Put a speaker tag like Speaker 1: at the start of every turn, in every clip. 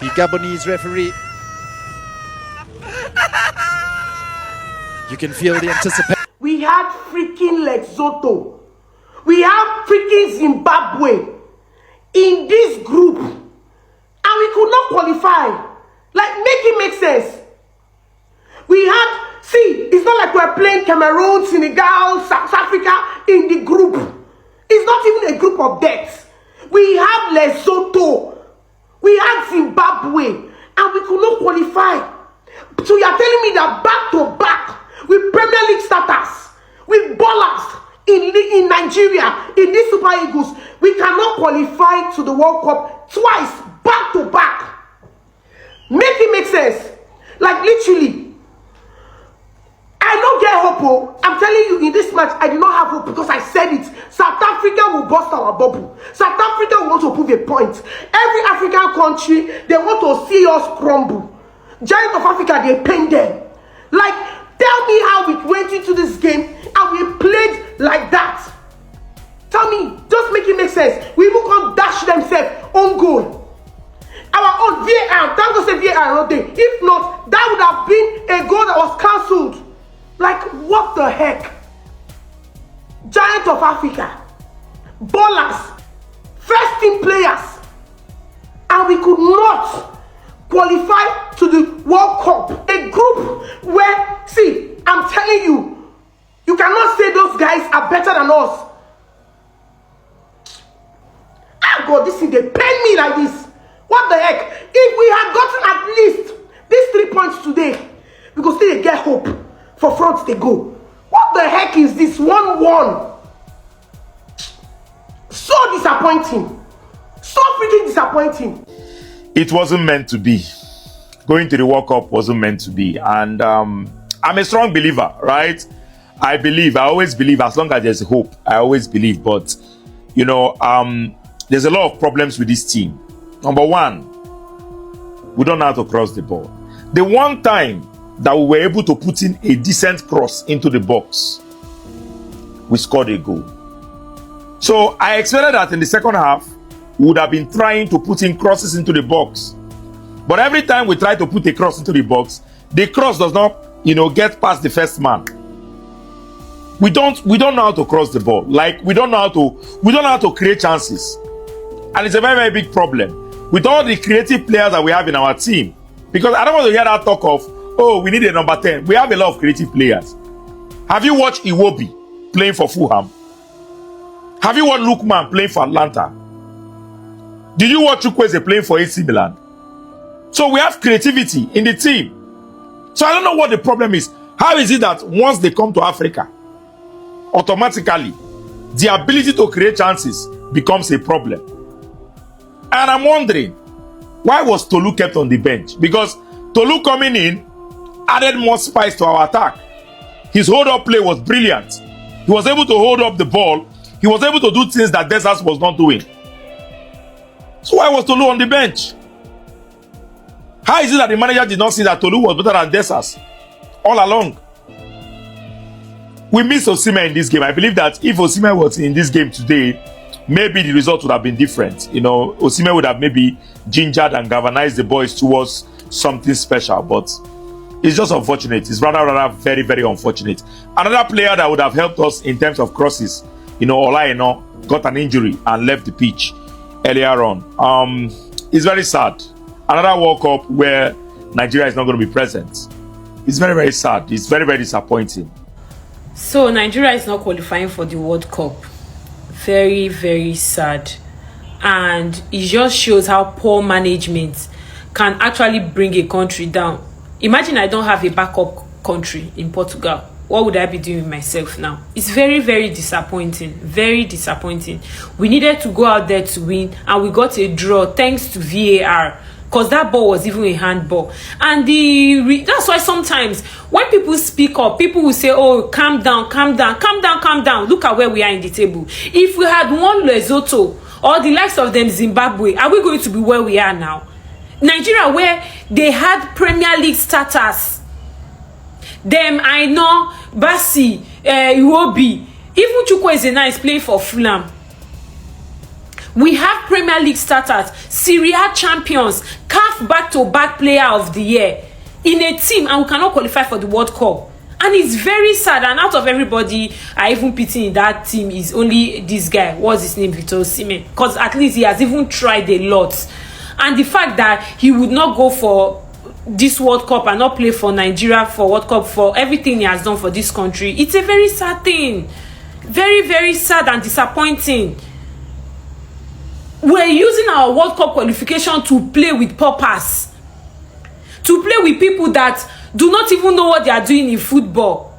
Speaker 1: The Gabonese referee. You can feel the anticipation.
Speaker 2: We had freaking Lesotho. We have freaking Zimbabwe in this group. And we could not qualify. Like, make it make sense. We had, see, it's not like we're playing Cameroon, Senegal, South Africa in the group. It's not even a group of deaths. We have Lesotho. We had Zimbabwe. And we could not qualify. So you're telling me that back to back, with Premier League starters, with ballers in Nigeria, in these Super Eagles, we cannot qualify to the World Cup twice, back to back. Make it make sense. Like literally, I don't get hope. Oh. I'm telling you, in this match, I did not have hope because I said it. South Africa will bust our bubble. South Africa wants to prove a point. Every African country, they want to see us crumble. Giant of Africa, they pain them. Like, tell me how we went into this game and we played like that. Tell me, just make it make sense. We even can't dash themselves on goal. Our own VAR, thank God say VAR not there. If not, that would have been a goal that was cancelled. Like, what the heck? Giant of Africa, ballers, first team players, and we could not qualify to the World Cup. A group where, see, I'm telling you, you cannot say those guys are better than us. Ah, God, this thing, they pain me like this. What the heck? If we had gotten at least these 3 points today, we could still get hope for front they go. What the heck is this 1-1? So disappointing. So freaking disappointing.
Speaker 3: It wasn't meant to be. Going to the World Cup wasn't meant to be. And I'm a strong believer, right? I always believe, as long as there's hope, I always believe. But, you know, there's a lot of problems with this team. Number one, we don't know how to cross the ball. The one time that we were able to put in a decent cross into the box, we scored a goal. So I expected that in the second half, we would have been trying to put in crosses into the box. But every time we try to put a cross into the box, the cross does not, get past the first man. We don't know how to cross the ball. Like, we don't know how to create chances. And it's a very, very big problem with all the creative players that we have in our team. Because I don't want to hear that talk of, oh, we need a number 10. We have a lot of creative players. Have you watched Iwobi playing for Fulham? Have you watched Lookman playing for Atlanta? Did you watch Chukwueze playing for AC Milan? So we have creativity in the team. So I don't know what the problem is. How is it that once they come to Africa, automatically, the ability to create chances becomes a problem? And I'm wondering, why was Tolu kept on the bench? Because Tolu coming in added more spice to our attack. His hold-up play was brilliant. He was able to hold up the ball. He was able to do things that Desas was not doing. So why was Tolu on the bench? How is it that the manager did not see that Tolu was better than Desas all along? We missed Osimhen in this game. I believe that if Osimhen was in this game today, maybe the result would have been different. Osimhen would have maybe gingered and galvanized the boys towards something special. But it's just unfortunate. It's rather very, very unfortunate. Another player that would have helped us in terms of crosses, Olaino, got an injury and left the pitch earlier on. It's very sad. Another World Cup where Nigeria is not going to be present. It's very, very sad. It's very, very disappointing.
Speaker 4: So Nigeria is not qualifying for the World Cup. Very, very sad. And it just shows how poor management can actually bring a country down. Imagine I don't have a backup country in Portugal. What would I be doing with myself now? It's very, very disappointing. Very disappointing. We needed to go out there to win, and we got a draw thanks to VAR. Because that ball was even a handball. And that's why sometimes when people speak up, people will say, oh, calm down, calm down, calm down, calm down. Look at where we are in the table. If we had won Lesotho or the likes of them Zimbabwe, are we going to be where we are now? Nigeria, where they had Premier League starters. Them, I know, Basi, Iwobi, even Chukwueze is playing for Fulham. We have Premier League starters, Serie A champions, CAF back-to-back player of the year in a team, and we cannot qualify for the World Cup. And it's very sad. And out of everybody I even pity in that team is only this guy, what's his name, Victor Osimhen, because at least he has even tried a lot. And the fact that he would not go for this World Cup and not play for Nigeria for World Cup, for everything he has done for this country, it's a very sad thing. Very, very sad and disappointing. We're using our World Cup qualification to play with paupers, to play with people that do not even know what they are doing in football.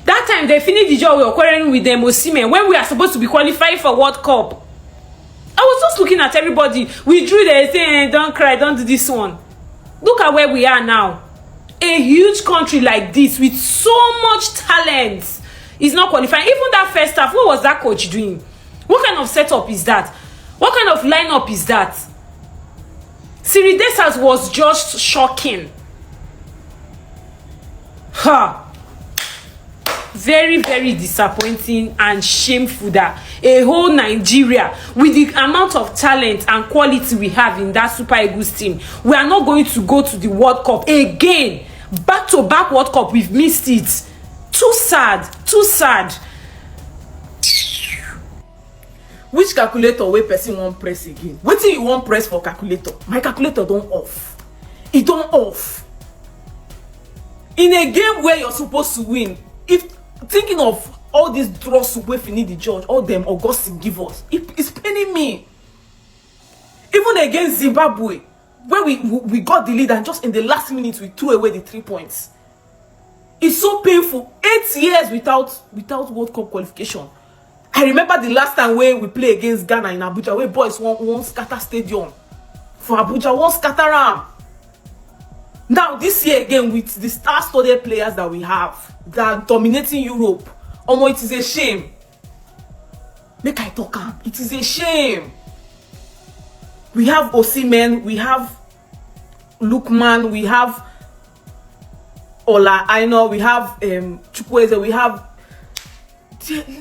Speaker 4: That time they finished the job we were quarreling with them Osimhen when we are supposed to be qualifying for World Cup. I was just looking at everybody. We drew there saying, don't cry, don't do this one. Look at where we are now. A huge country like this with so much talent is not qualifying. Even that first half, what was that coach doing? What kind of setup is that? What kind of lineup is that? Siri Desas was just shocking. Very, very disappointing and shameful that a whole Nigeria, with the amount of talent and quality we have in that Super Eagles team, we are not going to go to the World Cup again. Back-to-back World Cup, we've missed it. Too sad, too sad.
Speaker 2: Which calculator wey person wan press again? Wetin you wan press for calculator? My calculator don off. E don off. In a game where you're supposed to win, if thinking of all these draws wey finish the judge, all them Augustine give us, it's paining me. Even against Zimbabwe, where we got the lead and just in the last minute we threw away the 3 points. It's so painful. 8 years without World Cup qualification. I remember the last time when we play against Ghana in Abuja, where boys won't scatter stadium. For Abuja, won't scatter am. Now, this year again, with the star-studded players that we have, that are dominating Europe, it is a shame. Make I talk am. It is a shame. We have Osimhen, we have Lookman, we have Ola Aina, we have Chukwueze, we have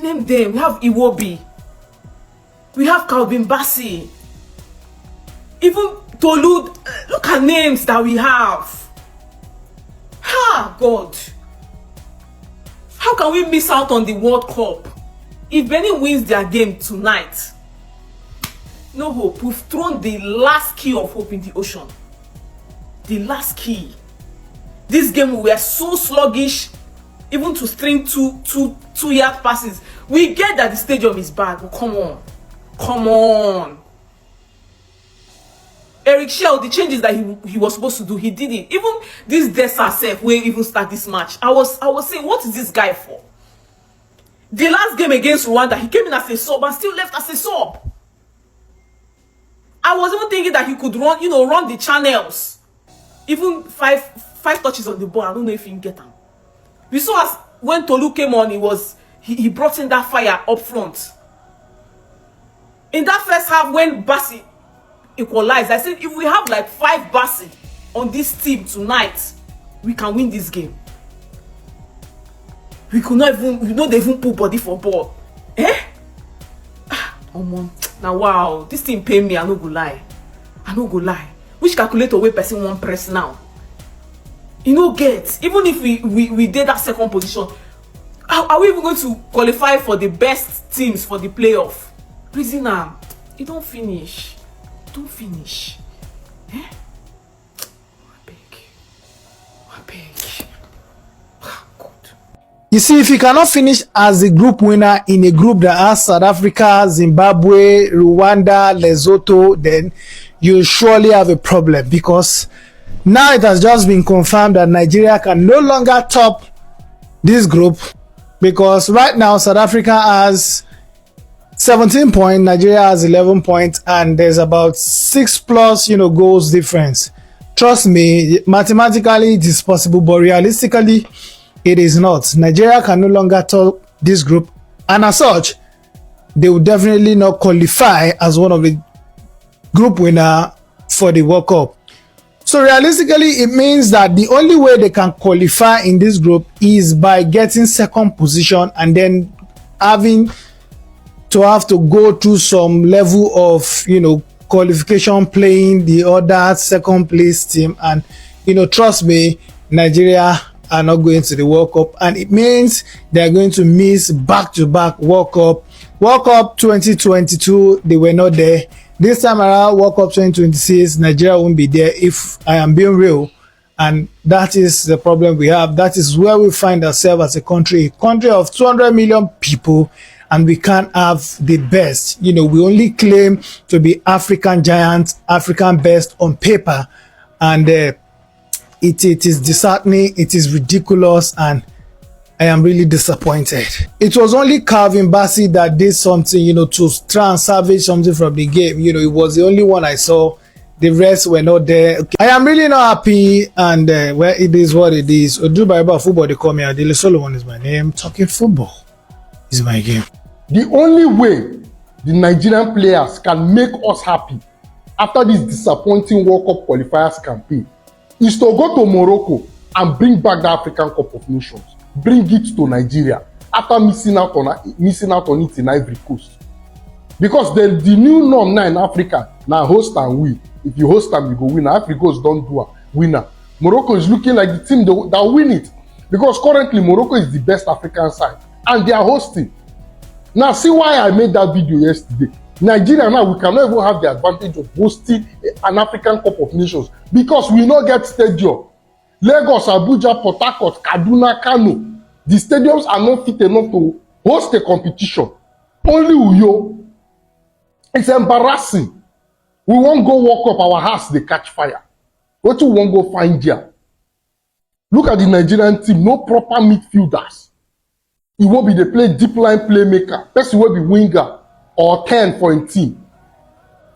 Speaker 2: name them, we have Iwobi, we have Calvin Bassey, even Tolu. Look at names that we have. God, how can we miss out on the World Cup? If Benin wins their game tonight, no hope. We've thrown the last key of hope in the ocean. The last key. This game we were so sluggish, even to string two-yard passes. We get that the stadium is bad, but come on. Eric Shell, the changes that he was supposed to do, he did it. Even this Dessa self, where even start this match, I was saying, what is this guy for? The last game against Rwanda, he came in as a sub and still left as a sub. I was even thinking that he could run the channels. Even five touches on the ball. I don't know if he can get them. We saw as when Tolu came on, he brought in that fire up front. In that first half, when Bassey equalized, I said, if we have like 5 Bassey on this team tonight, we can win this game. We could not even put body for ball. Now wow, this thing pay me. I no go lie. Which calculator wey person wan press now? You know, get, even if we did that second position, are we even going to qualify for the best teams for the playoff? Reason am, it don't finish. I beg. God.
Speaker 5: You see, if you cannot finish as the group winner in a group that has South Africa, Zimbabwe, Rwanda, Lesotho, then you surely have a problem, because now it has just been confirmed that Nigeria can no longer top this group, because right now South Africa has 17 points, Nigeria has 11 points, and there's about 6+ goals difference. Trust me, mathematically it is possible, but realistically it is not. Nigeria can no longer top this group, and as such, they will definitely not qualify as one of the group winner for the World Cup. So realistically, it means that the only way they can qualify in this group is by getting second position and then having to have to go through some level of, qualification playing the other second place team. And, trust me, Nigeria are not going to the World Cup, and it means they are going to miss back-to-back World Cup. World Cup 2022, they were not there. This time around, World Cup 2026, Nigeria won't be there, if I am being real. And that is the problem we have. That is where we find ourselves as a country of 200 million people, and we can't have the best. We only claim to be African giants, African best on paper, and it is disheartening, it is ridiculous, and I am really disappointed. It was only Calvin Bassey that did something, to try and salvage something from the game. It was the only one I saw. The rest were not there. Okay. I am really not happy, and well, it is what it is. Odubayaba football, they call me Adele Solomon is my name. Talking football is my game.
Speaker 6: The only way the Nigerian players can make us happy after this disappointing World Cup qualifiers campaign is to go to Morocco and bring back the African Cup of Nations. Bring it to Nigeria after missing out on it in Ivory Coast. Because the new norm now in Africa, now host and win. If you host them, you go win. Ivory Coast don't do a winner. Morocco is looking like the team that win it. Because currently Morocco is the best African side and they are hosting. Now see why I made that video yesterday. Nigeria now, we cannot even have the advantage of hosting an African Cup of Nations because we not get stadium. Lagos, Abuja, Port Harcourt, Kaduna, Kano, the stadiums are not fit enough to host a competition. Only Uyo. It's embarrassing. We won't go walk up our house, they catch fire. What you won't go find here? Look at the Nigerian team, no proper midfielders. It will be the play deep line playmaker. Person will be winger or 10 for a team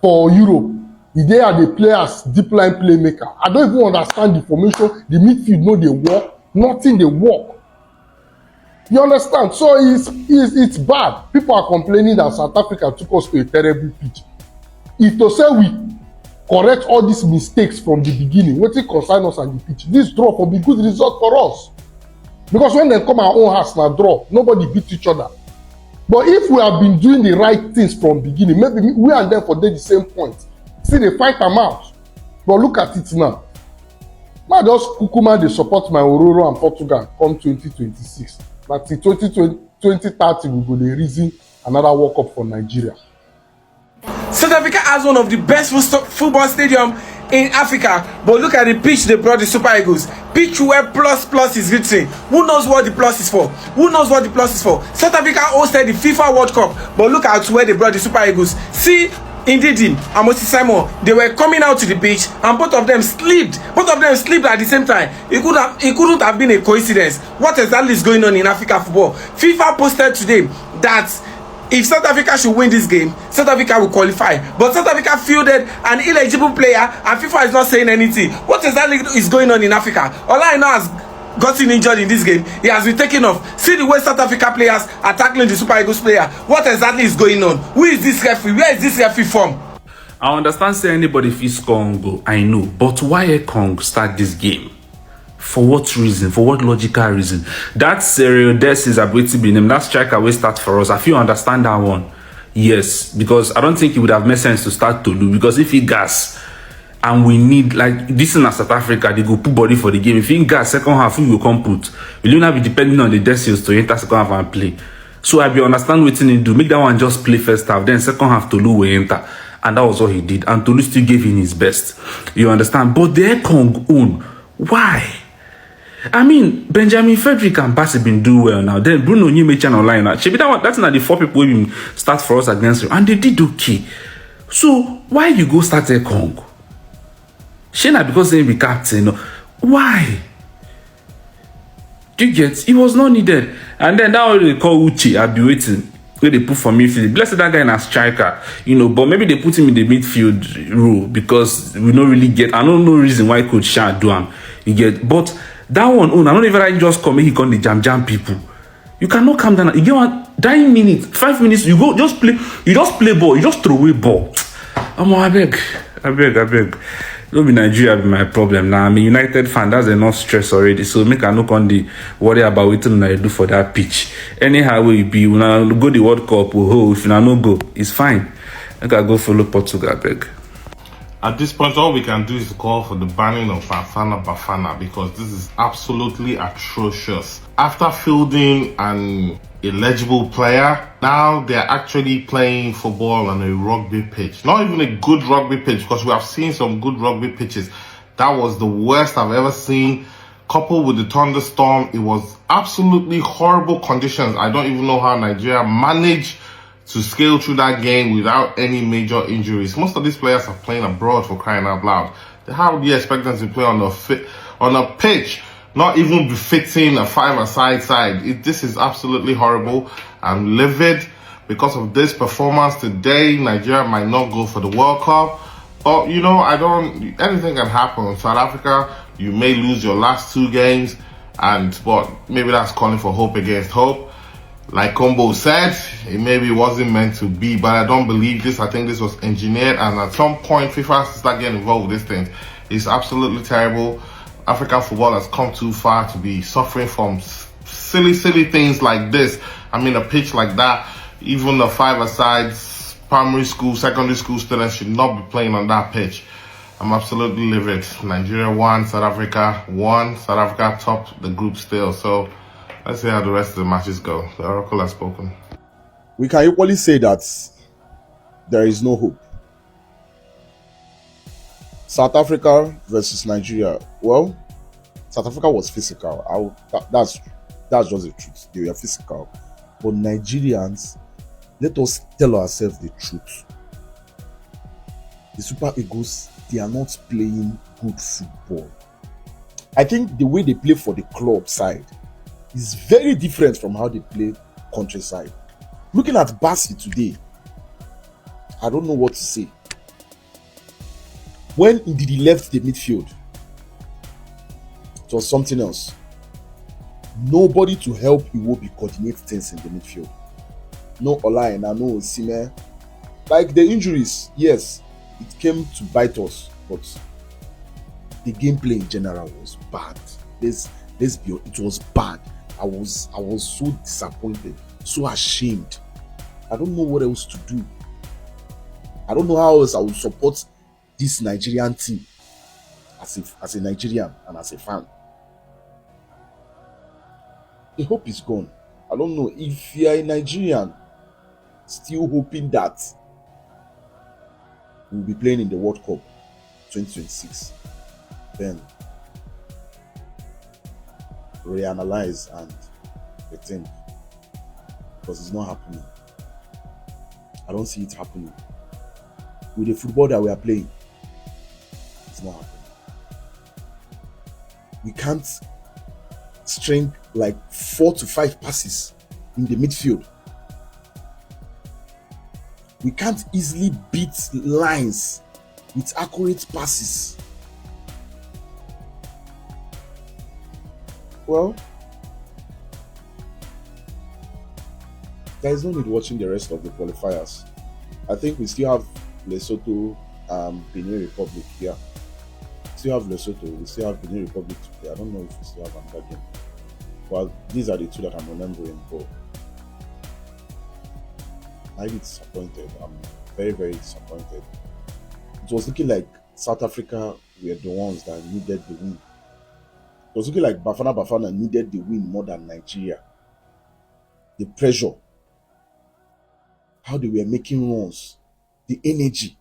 Speaker 6: for Europe. They are the players deep line playmaker. I don't even understand the formation. The midfield know they work, nothing they work. You understand? So it's bad. People are complaining that South Africa took us to a terrible pitch. If to say we correct all these mistakes from the beginning, what it concern us on the pitch, this draw will be good result for us. Because when they come our own house now draw, nobody beat each other. But if we have been doing the right things from beginning, maybe we and them for the same point. See, they fight them out. But look at it now. Now just Kukuma, they support my Ororo and Portugal come 2026. But in 2030, we go the reason another World Cup for Nigeria.
Speaker 2: South Africa has one of the best football stadium in Africa, but look at the pitch they brought the Super Eagles. Pitch where plus is written. Who knows what the plus is for? Who knows what the plus is for? South Africa hosted the FIFA World Cup, but look at where they brought the Super Eagles. See, Ndidi and Moses Simon, they were coming out to the pitch and both of them slipped. Both of them slipped at the same time. It couldn't have been a coincidence. What exactly is going on in Africa football? FIFA posted today that if South Africa should win this game, South Africa will qualify. But South Africa fielded an illegible player and FIFA is not saying anything. What exactly is going on in Africa? All I know has gotten injured in this game. He has been taken off. See the way South Africa players are tackling the Super Eagles player. What exactly is going on? Who is this referee? Where is this referee from?
Speaker 7: I understand say anybody fit score on goal, I know. But why Kong start this game? For what reason? For what logical reason? That Serial Des is ability be named. That striker will start for us. I feel understand that one. Yes, because I don't think it would have made sense to start Tolu. Because if he gas and we need like this in South Africa, they go put body for the game. If he gas second half, we will come put. Will you not be depending on the Decials to enter second half and play? So I be understand what he do. Make that one just play first half, then second half Tolu will enter. And that was what he did. And Tolu still gave him his best. You understand? But the Kong own. Why? I mean, Benjamin Frederick and Bassey been do well now. Then Bruno Nyemechan online now. That's not the 4 people who start for us against him. And they did okay. So why you go start a Kong? Shana because they be captain. Why? Do you get? It was not needed. And then that one they call Uchi. I'll be waiting. Where they put for midfield. Blessed that guy in a striker. But maybe they put him in the midfield role because we don't really get. I don't know reason why Coach Shah do him. You get, but that one, I don't even just come he come the jam people. You cannot calm down. You get 9 minutes, 5 minutes, you go just play, you just play ball, you just throw away ball. I beg. Don't be Nigeria be my problem. Now I'm a United fan, that's enough stress already. So make I no on the worry about what I do for that pitch. Anyhow will be when I go the World Cup, if you no go, it's fine. I can go follow Portugal, beg.
Speaker 8: At this point, all we can do is call for the banning of Bafana because this is absolutely atrocious. After fielding an illegible player, now they're actually playing football on a rugby pitch. Not even a good rugby pitch, because we have seen some good rugby pitches. That was the worst I've ever seen. Coupled with the thunderstorm, it was absolutely horrible conditions. I don't even know how Nigeria managed to scale through that game without any major injuries. Most of these players are playing abroad, for crying out loud. How do you expect them to play on a pitch not even befitting a five-a-side side? This is absolutely horrible. I'm livid because of this performance today. Nigeria might not go for the World Cup, but anything can happen. South Africa, you may lose your last 2 games, but maybe that's calling for hope against hope. Like Combo said, it maybe wasn't meant to be, but I don't believe this. I think this was engineered, and at some point, FIFA has to start getting involved with this thing. It's absolutely terrible. African football has come too far to be suffering from silly things like this. I mean, a pitch like that, even the five-a-side primary school, secondary school students should not be playing on that pitch. I'm absolutely livid. Nigeria won, South Africa won. South Africa topped the group still, so let's see how the rest of the matches go. The Oracle has spoken.
Speaker 9: We can equally say that there is no hope. South Africa versus Nigeria. Well, South Africa was physical. That's just the truth. They were physical. But Nigerians, let us tell ourselves the truth. The Super Eagles, they are not playing good football. I think the way they play for the club side is very different from how they play countryside. Looking at Bassi today, I don't know what to say. When Ndidi left the midfield, it was something else. Nobody to help Iwobi coordinate things in the midfield. No Olaina, no Osime. Like the injuries, yes, it came to bite us, but the gameplay in general was bad. It was bad. I was so disappointed, so ashamed. I don't know what else to do. I don't know how else I will support this Nigerian team as a Nigerian and as a fan. The hope is gone. I don't know if you are a Nigerian still hoping that we'll be playing in the World Cup 2026. Then reanalyze and rethink, because it's not happening. I don't see it happening. With the football that we are playing, it's not happening. We can't string like 4 to 5 passes in the midfield. We can't easily beat lines with accurate passes. Well, there is no need watching the rest of the qualifiers. I think we still have Lesotho, Benin Republic here. Still have Lesotho, we still have Benin Republic to play. I don't know if we still have another game. Well, these are the 2 that I'm remembering, but I'm disappointed. I'm very, very disappointed. It was looking like South Africa were the ones that needed the win. It was looking like Bafana needed the win more than Nigeria. The pressure, how they were making runs, the energy.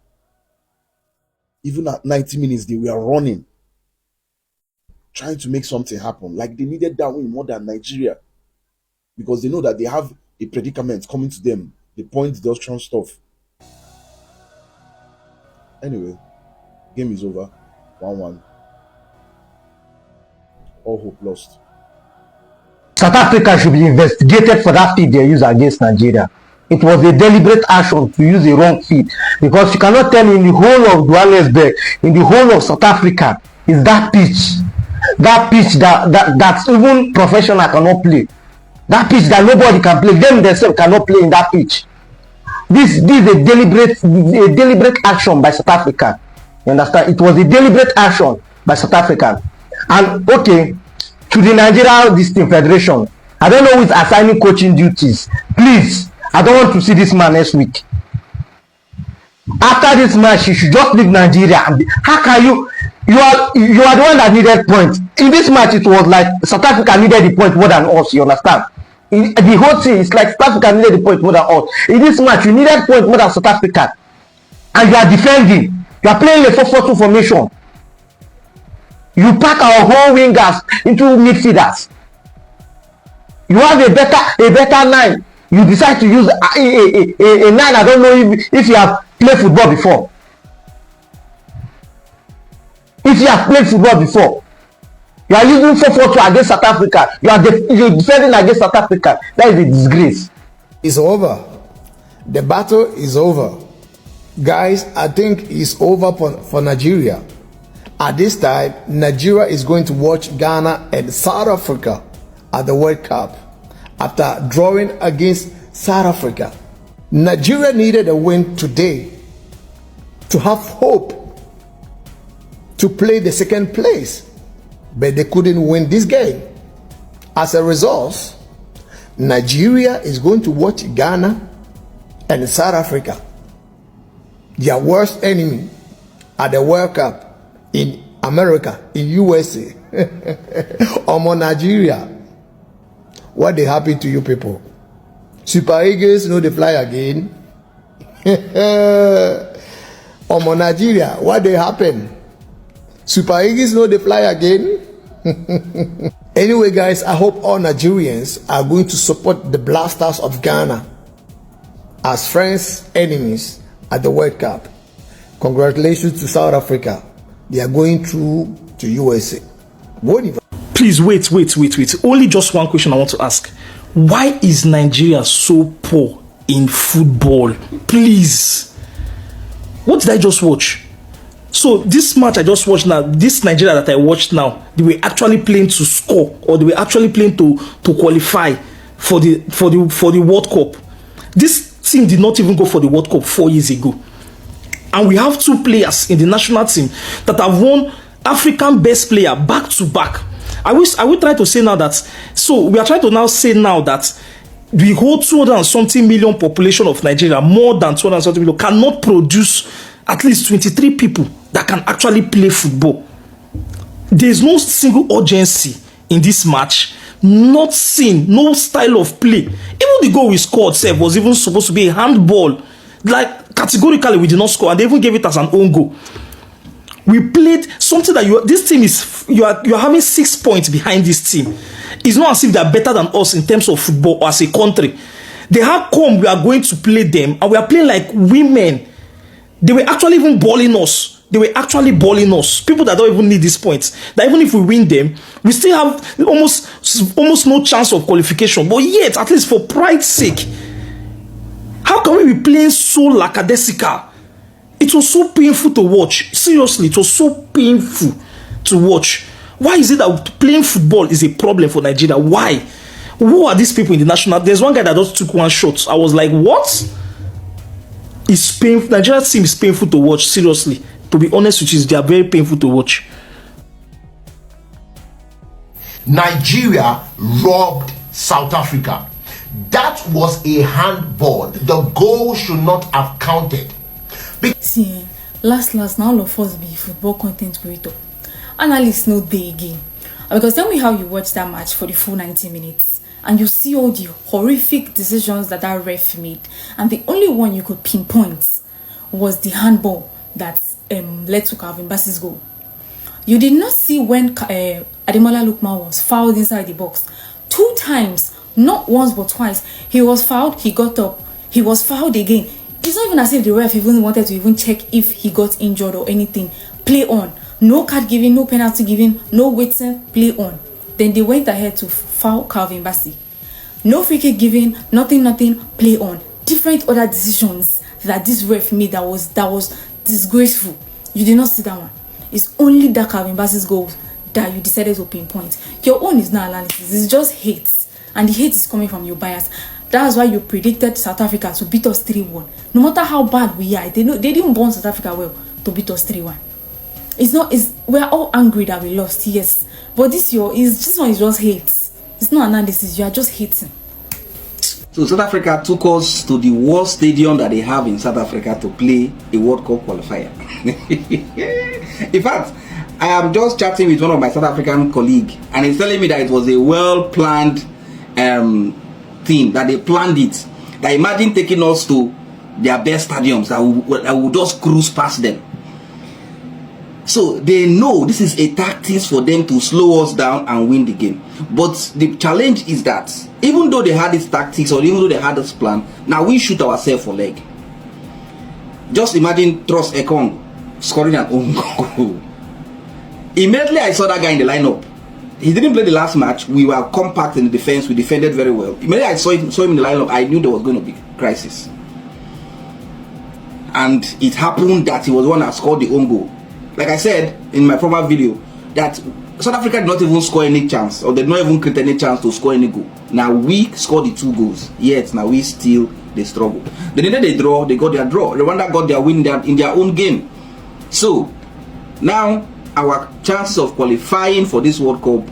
Speaker 9: Even at 90 minutes, they were running, trying to make something happen. Like they needed that win more than Nigeria, because they know that they have a predicament coming to them. The point deduction stuff. Anyway, game is over. 1-1. All hope lost.
Speaker 10: South Africa should be investigated for that feed they used against Nigeria. It was a deliberate action to use a wrong feed, because you cannot tell me in the whole of Johannesburg, in the whole of South Africa, is that pitch that even professional cannot play. That pitch that nobody can play, them themselves cannot play in that pitch. This is a deliberate action by South Africa. You understand? It was a deliberate action by South Africa. And okay, to the Nigeria this team federation, I don't know who is assigning coaching duties. Please, I don't want to see this man next week. After this match, you should just leave Nigeria. How can you? You are the one that needed points. In this match, it was like South Africa needed the point more than us. You understand? The whole thing is like South Africa needed the point more than us. In this match, you needed point more than South Africa, and you are defending. You are playing a 4-4-2 formation. You pack our whole wingers into midfielders. You have a better nine. You decide to use a nine. I don't know if you have played football before. If you have played football before, you are using 4-4-2 against South Africa. You're defending against South Africa. That is a disgrace.
Speaker 11: It's over. The battle is over. Guys, I think it's over for Nigeria. At this time, Nigeria is going to watch Ghana and South Africa at the World Cup after drawing against South Africa. Nigeria needed a win today to have hope to play the second place, but they couldn't win this game. As a result, Nigeria is going to watch Ghana and South Africa, their worst enemy, at the World Cup in America, in USA. Omo Nigeria, what they happen to you people? Super Eagles know they fly again. Omo Nigeria, what they happen? Super Eagles know they fly again. Anyway, guys, I hope all Nigerians are going to support the Blasters of Ghana as friends, enemies at the World Cup. Congratulations to South Africa. They are going through to USA.
Speaker 12: Please wait. Only just one question I want to ask. Why is Nigeria so poor in football? Please. What did I just watch? So this match I just watched now, this Nigeria that I watched now, they were actually playing to score, or they were actually playing to qualify for the World Cup. This team did not even go for the World Cup 4 years ago. And we have two players in the national team that have won African best player back to back. I will try to say now that, so we are trying to now say now that the whole 200 and something million population of Nigeria, more than 200 and something million, cannot produce at least 23 people that can actually play football. There is no single urgency in this match. Not seen, no style of play. Even the goal we scored, sef, was even supposed to be a handball. Like, categorically, we did not score, and they even gave it as an own goal. We played something that this team is, you are having 6 points behind this team. It's not as if they are better than us in terms of football or as a country. They have come, we are going to play them, and we are playing like women. They were actually even balling us. They were actually balling us. People that don't even need these points. That even if we win them, we still have almost no chance of qualification. But yet, at least for pride's sake, how can we be playing so lackadaisical? It was so painful to watch. Seriously, it was so painful to watch. Why is it that playing football is a problem for Nigeria? Why? Who are these people in the national? There's one guy that just took one shot. I was like, what? It's painful. Nigeria's team is painful to watch. Seriously, to be honest with you, they are very painful to watch.
Speaker 13: Nigeria robbed South Africa. That was a handball. The goal should not have counted.
Speaker 14: See, last now all of us be football content creator. Analysts no day again. Because tell me how you watch that match for the full 90 minutes and you see all the horrific decisions that ref made, and the only one you could pinpoint was the handball that led to Calvin Bassey's goal. You did not see when Ademola Lookman was fouled inside the box 2 times, not once but twice. He was fouled, he got up, he was fouled again. It's not even as if the ref even wanted to even check if he got injured or anything. Play on. No card given, no penalty given, no waiting, play on. Then they went ahead to foul Calvin Bassey. No free kick given, nothing, play on. Different other decisions that this ref made that was disgraceful. You did not see that one. It's only that Calvin Bassey's goal that you decided to pinpoint. Your own is not analysis, it's just hate. And the hate is coming from your bias. That's why you predicted South Africa to beat us 3-1. No matter how bad we are, they didn't want South Africa well to beat us 3-1. we're all angry that we lost, yes. But this one is just hate. It's not analysis, you are just hating.
Speaker 15: So South Africa took us to the worst stadium that they have in South Africa to play a World Cup qualifier. In fact, I am just chatting with one of my South African colleagues, and he's telling me that it was a well-planned thing, that they planned it. That imagine taking us to their best stadiums, that will just cruise past them. So they know this is a tactic for them to slow us down and win the game. But the challenge is that even though they had these tactics, or even though they had this plan, now we shoot ourselves for leg. Just imagine Trust Ekong scoring an own goal. Immediately I saw that guy in the lineup. He didn't play the last match. We were compact in the defense. We defended very well. Immediately I saw him in the lineup, I knew there was going to be a crisis. And it happened that he was the one that scored the own goal. Like I said in my former video, that South Africa did not even score any chance, or they did not even create any chance to score any goal. Now we scored the 2 goals, yet now we still they struggle. They needed a draw, they got their draw. Rwanda got their win in their own game. So now our chances of qualifying for this World Cup,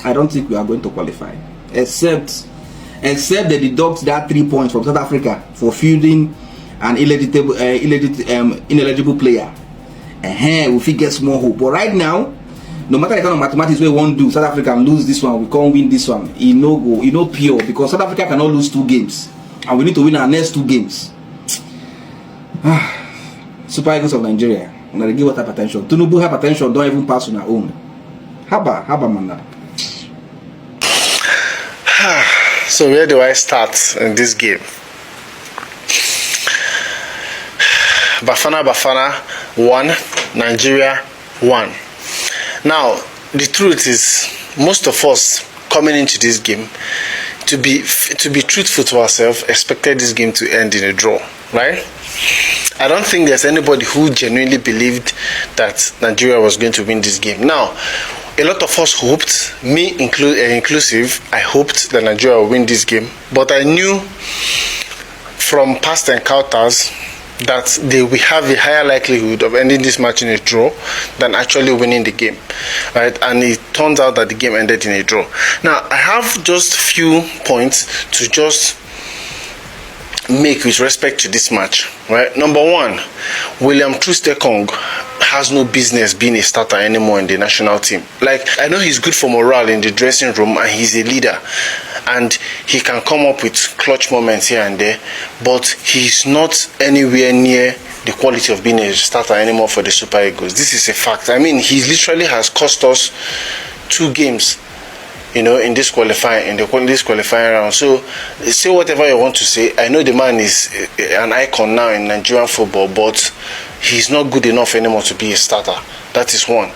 Speaker 15: I don't think we are going to qualify, except they deduct that 3 points from South Africa for fielding an ineligible player. We fit get small hope. But right now, no matter the kind of mathematics we won't do, South Africa can lose this one, we can't win this one. It no go, it no pure, because South Africa cannot lose 2 games, and we need to win our next 2 games. Super Eagles of Nigeria, when they give us hypertension. Tinubu hypertension don't even pass on our own. Haba manda.
Speaker 16: So where do I start in this game? Bafana 1, Nigeria 1. Now, the truth is, most of us coming into this game, to be truthful to ourselves, expected this game to end in a draw, right? I don't think there's anybody who genuinely believed that Nigeria was going to win this game. Now, a lot of us hoped, me inclusive, I hoped that Nigeria would win this game, but I knew from past encounters that they will have a higher likelihood of ending this match in a draw than actually winning the game, right? And it turns out that the game ended in a draw. Now, I have just few points to just make with respect to this match, right? Number 1, William Troost-Ekong has no business being a starter anymore in the national team. Like, I know he's good for morale in the dressing room, and he's a leader, and he can come up with clutch moments here and there, but he's not anywhere near the quality of being a starter anymore for the Super Eagles. This is a fact. I mean, he literally has cost us 2 games, in this qualifying round. So say whatever you want to say. I know the man is an icon now in Nigerian football, but he's not good enough anymore to be a starter. That is one.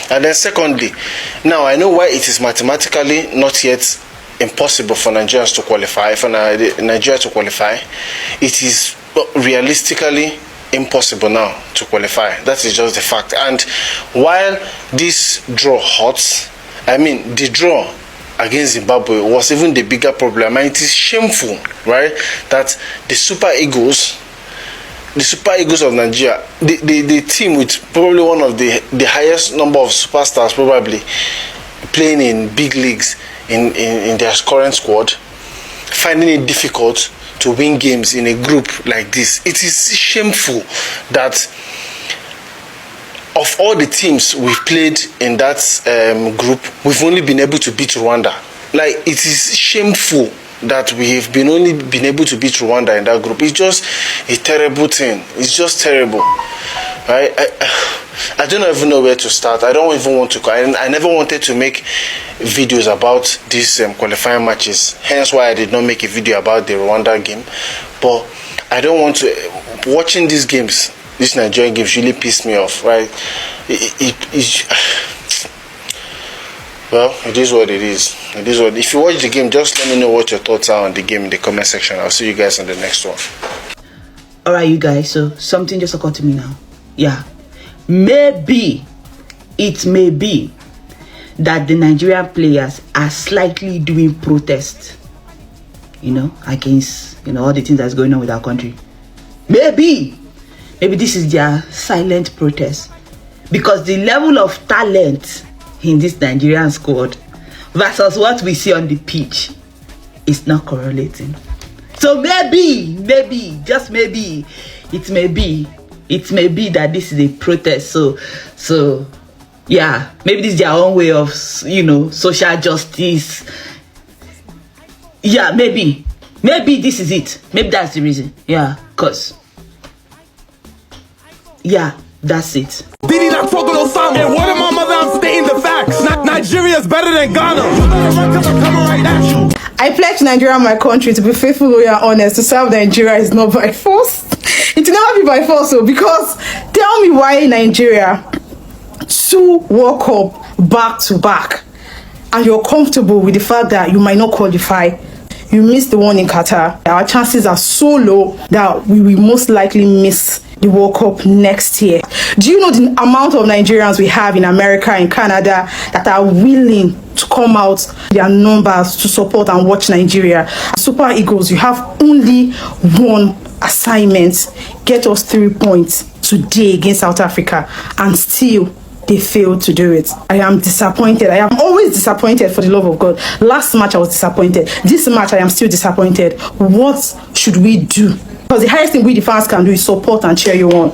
Speaker 16: And then secondly, now I know why it is mathematically not yet impossible for Nigerians to qualify. For Nigeria to qualify, it is realistically impossible now to qualify. That is just the fact. And while this draw hurts, I mean, the draw against Zimbabwe was even the bigger problem, and it is shameful, right, that the Super Eagles of Nigeria, the team with probably one of the highest number of superstars probably playing in big leagues in their current squad, finding it difficult to win games in a group like this. It is shameful that of all the teams we've played in that group, we've only been able to beat Rwanda. Like, it is shameful that we've only been able to beat Rwanda in that group. It's just a terrible thing. It's just terrible. Right? I don't even know where to start. I don't even want to. I never wanted to make videos about these qualifying matches. Hence why I did not make a video about the Rwanda game. But I don't want to. Watching these games, these Nigerian games, really pissed me off. Right? Well, it is what it is. It is what. If you watch the game, just let me know what your thoughts are on the game in the comment section. I'll see you guys on the next one.
Speaker 2: Alright, you guys, so something just occurred to me now. Yeah, maybe it may be that the Nigerian players are slightly doing protest, against all the things that's going on with our country. Maybe this is their silent protest.
Speaker 17: because the level of talent in this Nigerian squad versus what we see on the pitch is not correlating. So maybe, just maybe, it may be that this is a protest. So yeah, maybe this is their own way of, social justice. Yeah, maybe this is it. Maybe that's the reason. Yeah, that's it.
Speaker 18: Did he not talk on Osama? And what if my mother, I'm stating the facts? Nigeria is better than Ghana. You better run because I'm coming right at you.
Speaker 2: I pledge Nigeria, my country, to be faithful, loyal, honest. To serve Nigeria is not by force. It will never be by force, because tell me why Nigeria 2 World Cup back to back, and you're comfortable with the fact that you might not qualify. You missed the one in Qatar. Our chances are so low that we will most likely miss the World Cup next year. Do you know the amount of Nigerians we have in America and Canada that are willing to come out their numbers to support and watch Nigeria? Super Eagles, you have only one assignment: get us 3 points today against South Africa, and still they failed to do it. I am disappointed. I am always disappointed, for the love of God. Last match I was disappointed. This match I am still disappointed. What should we do? Because the highest thing we the fans can do is support and cheer you on.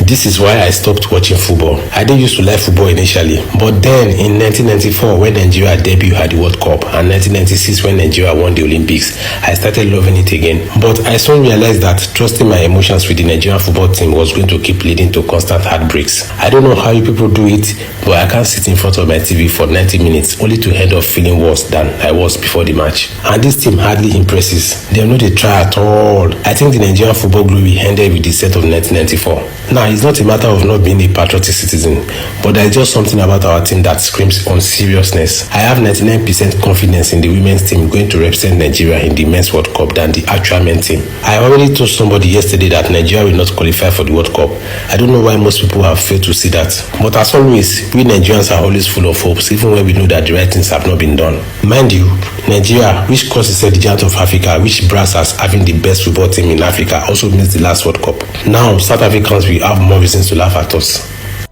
Speaker 19: This is why I stopped watching football. I didn't used to like football initially, but then in 1994 when Nigeria debuted at the World Cup and 1996 when Nigeria won the Olympics, I started loving it again. But I soon realized that trusting my emotions with the Nigerian football team was going to keep leading to constant heartbreaks. I don't know how you people do it, but I can't sit in front of my TV for 90 minutes only to end up feeling worse than I was before the match. And this team hardly impresses. They are not a try at all. I think the Nigerian football glory ended with the set of 1994. Now, it's not a matter of not being a patriotic citizen, but there's just something about our team that screams on seriousness. I have 99% confidence in the women's team going to represent Nigeria in the Men's World Cup than the actual men team. I already told somebody yesterday that Nigeria will not qualify for the World Cup. I don't know why most people have failed to see that. But as always, we Nigerians are always full of hopes, even when we know that the right things have not been done. Mind you, Nigeria, which crosses the giant of Africa, which brags as having the best football team in Africa, also missed the last World Cup. Now, South Africans will have more reasons to laugh at us.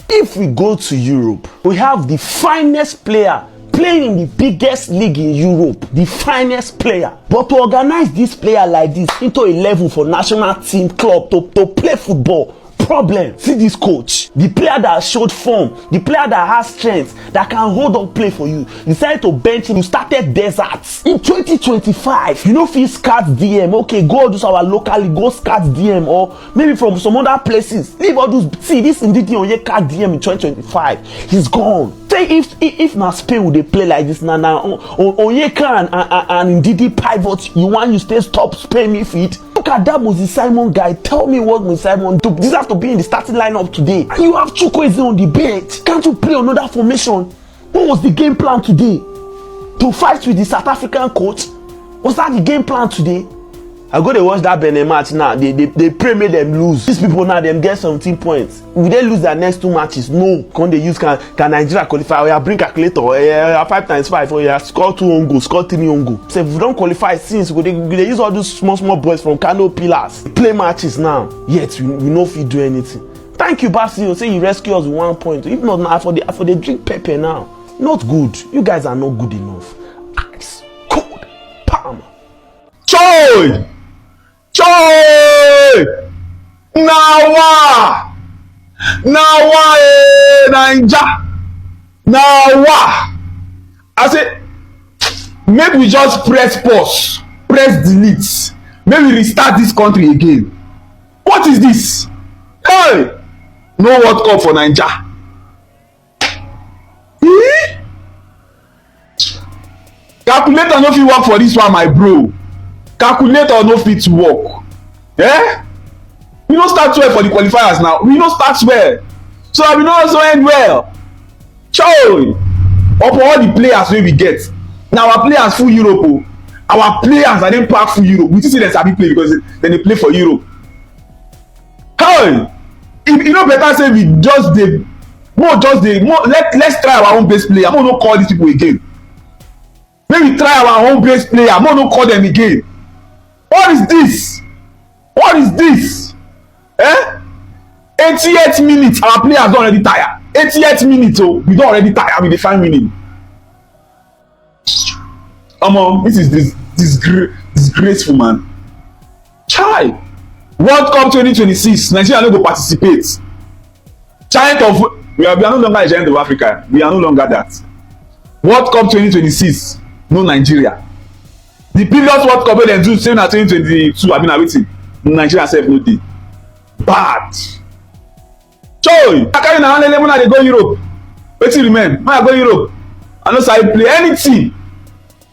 Speaker 20: If we go to Europe, we have the finest player playing in the biggest league in Europe, the finest player. But to organize this player like this into a level for national team club to play football, problem. See this coach, the player that showed form, the player that has strength, that can hold up play for you, decided to bench him. You started deserts in 2025. You know, if he scout DM, okay, go do our locally, go scout DM, or maybe from some other places. Leave all those. See this indeed Onyeka DM in 2025. He's gone. Say if na Spain would they play like this now Onyeka and Ndidi pivot, you want you stay stop Spain midfield. Look at that Moses Simon guy. Tell me what Moses Simon do. This have to be in the starting lineup today. And you have Chukwueze on the bench. Can't you play another formation? What was the game plan today? To fight with the South African coach? Was that the game plan today? I go to watch that Benin match now. They pray make them lose. These people now them get 17 points. Will they lose their next 2 matches? No. Can they use can Nigeria qualify? Or you bring calculator? 5 times 5. Or you score 2 own goals, score 3 own goals. So if we don't qualify since they use all those small boys from Kano Pillars. Play matches now. Yet we know if you do anything. Thank you, Basile. Say you rescue us with 1 point. If not now for the drink pepper now. Not good. You guys are not good enough. Ice cold palm.
Speaker 6: Joy! Nawa Naija Nawa. I say maybe we just press pause, press delete, maybe restart this country again. What is this? Hey, no World Cup for Naija. Calculator no fit work for this one, my bro. Calculator no fit work. We no start well for the qualifiers now. We no start well, so we no also end well. Choy upon all the players wey we get. Now our players full Europe o. Our players are dem pack full Europe. We see dem sabi play because dem dey play for Europe. Hey, e no better say we just dey let's try our own best player. Mo no call these people again. Make we try our own best player. Mo no call them again. What is this? What is this?
Speaker 2: 88th minute, our players don't already tire. 88th minute, oh, we don't already tire. I mean, they find winning. This is disgraceful, man. Chai, World Cup 2026, Nigeria no go participate. Giant of we are no longer a giant of Africa. We are no longer that. World Cup 2026, no Nigeria. The previous World Cup wey dem do same na 2022, I mean, waiting. Nigeria sef no dey. Bad. Choi, I carry na 111 when I dey go Europe. Wetin remain? When I go Europe, I no sabi play anything.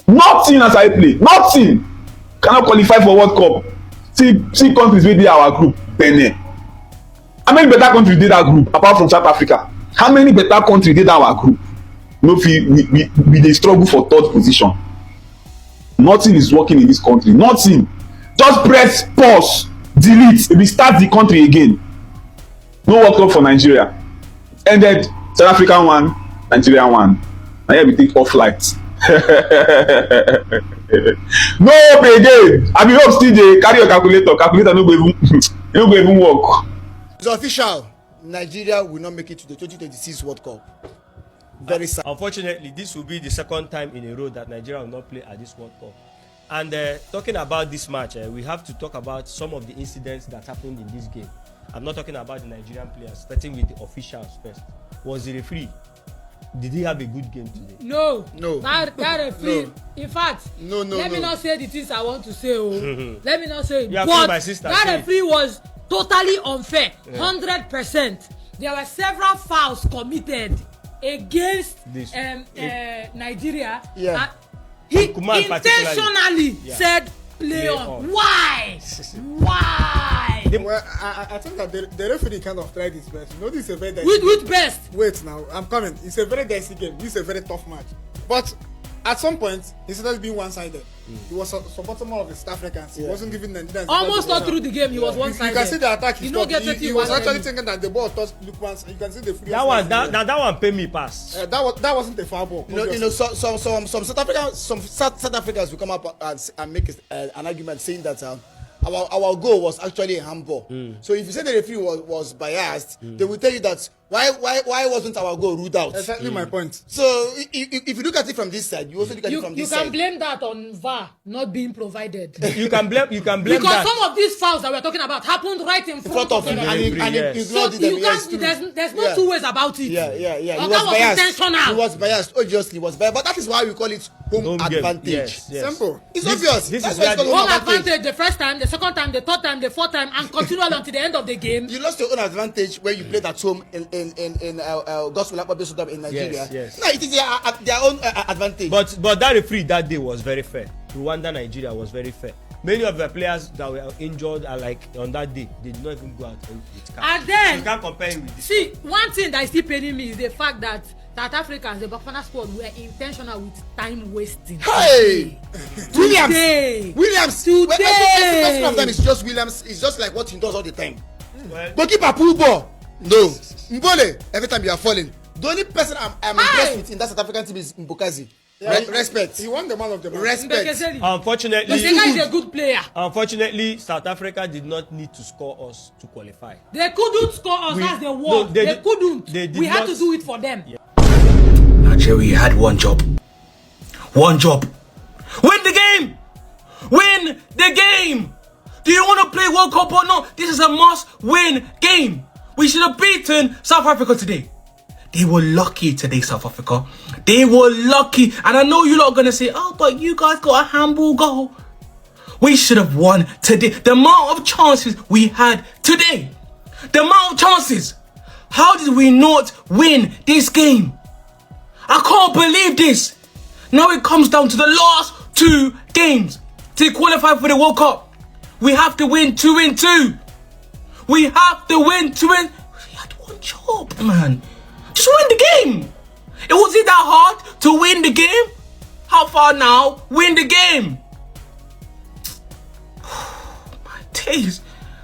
Speaker 2: Nothing as I play. Nothing. Cannot qualify for World Cup. See countries wey dey our group. Benin. How many better countries dey that group apart from South Africa? How many better countries dey our group? No fit we dey struggle for third position. Nothing is working in this country. Nothing. Just press pause, delete, restart the country again. No World Cup for Nigeria. Ended. South Africa 1, Nigeria 1. Na here we take off flight. No hope again. I mean, hope still dey carry your calculator. Calculator no go even work.
Speaker 21: It's official. Nigeria will not make it to the 2026 World Cup. Very sad.
Speaker 22: Unfortunately, this will be the second time in a row that Nigeria will not play at this World Cup. And talking about this match, we have to talk about some of the incidents that happened in this game. I'm not talking about the Nigerian players, starting with the officials first. Was the referee? Did he have a good game today?
Speaker 23: No. That referee.
Speaker 21: No.
Speaker 23: In fact, let me not say the things I want to say. Let me not say it.
Speaker 22: But my sister
Speaker 23: that referee was totally unfair. 100%. There were several fouls committed against Nigeria.
Speaker 21: Yeah.
Speaker 23: He intentionally said play on. Why?
Speaker 24: Well, I think that the referee kind of tried his best. You know, this is a very dicey
Speaker 23: with best.
Speaker 24: Wait now, I'm coming. It's a very dicey game. This is a very tough match. But at some point, he started being one-sided. He was supporting more of the South Africans. He wasn't giving Nigerians.
Speaker 23: Almost all through the game, he was one-sided.
Speaker 24: You can see the attack. He was actually thinking that the ball touched Luke once. You can see the free.
Speaker 22: That one pay me pass.
Speaker 24: That wasn't a foul ball.
Speaker 21: Some South Africans will come up and make an argument saying that our goal was actually a handball. So if you say the referee was biased, they will tell you that why wasn't our goal ruled out?
Speaker 24: Exactly my point.
Speaker 21: So if you look at it from this side, you also look at it from this side.
Speaker 23: You can blame that on VAR not being provided.
Speaker 22: You can blame
Speaker 23: because
Speaker 22: that.
Speaker 23: Some of these fouls that we're talking about happened right in front of him.
Speaker 21: So
Speaker 23: there's no two ways about it.
Speaker 21: Yeah. He
Speaker 23: was biased. Intentional.
Speaker 21: He was biased. Obviously, he was biased. But that is why we call it home advantage.
Speaker 22: Yes.
Speaker 21: Simple. It's obvious.
Speaker 22: This
Speaker 21: That's
Speaker 22: is
Speaker 21: why it's called
Speaker 23: home advantage the first time, the second time, the third time, the fourth time, and continue until the end of the game.
Speaker 21: You lost your own advantage when you played at home in Gospel in Nigeria.
Speaker 22: Yes.
Speaker 21: No, it is their own advantage.
Speaker 22: But that referee that day was very fair. Rwanda, Nigeria was very fair. Many of the players that were injured are like on that day, they did not even go out with car.
Speaker 23: And then
Speaker 22: you can't compare it with this.
Speaker 23: See, one thing that is still paining me is the fact that South Africans, the Bafana squad, were intentional with time wasting.
Speaker 21: Hey! Williams!
Speaker 23: Today!
Speaker 21: Every of them is just Williams. It's just like what he does all the time. Goalkeeper pull ball. No. Mbole, every time you are falling. The only person I'm impressed with in that South African team is Mbukazi. Respect.
Speaker 24: He won the man of the match.
Speaker 21: Respect.
Speaker 23: Unfortunately, the guy is a good player.
Speaker 22: Unfortunately, South Africa did not need to score us to qualify.
Speaker 23: They couldn't score us as the won. They couldn't. We had to do it for them.
Speaker 22: Yeah.
Speaker 25: Nigeria had one job. One job. Win the game! Win the game! Do you want to play World Cup or not? This is a must-win game. We should have beaten South Africa today. They were lucky today, South Africa. They were lucky. And I know you're not going to say, oh, but you guys got a handball goal. We should have won today. The amount of chances we had today. The amount of chances. How did we not win this game? I can't believe this. Now it comes down to the last two games to qualify for the World Cup. We have to win 2-2. We have to win 2-2. We had one job, man. Just win the game. It wasn't that hard to win the game. How far now? Win the game. My days.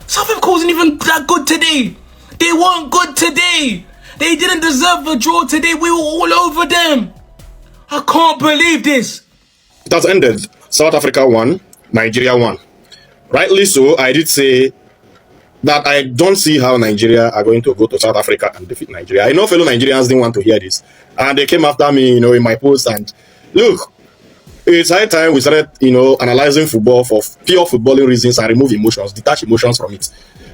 Speaker 25: South Africa wasn't even that good today. They weren't good today. They didn't deserve a draw today. We were all over them. I can't believe this.
Speaker 26: It has ended. South Africa won, Nigeria won. Rightly so, I did say
Speaker 1: that I don't see how Nigeria are going to go to South Africa and defeat Nigeria. I know fellow Nigerians didn't want to hear this, and they came after me, in my post. And look, it's high time we started, analyzing football for pure footballing reasons and remove emotions, detach emotions from it.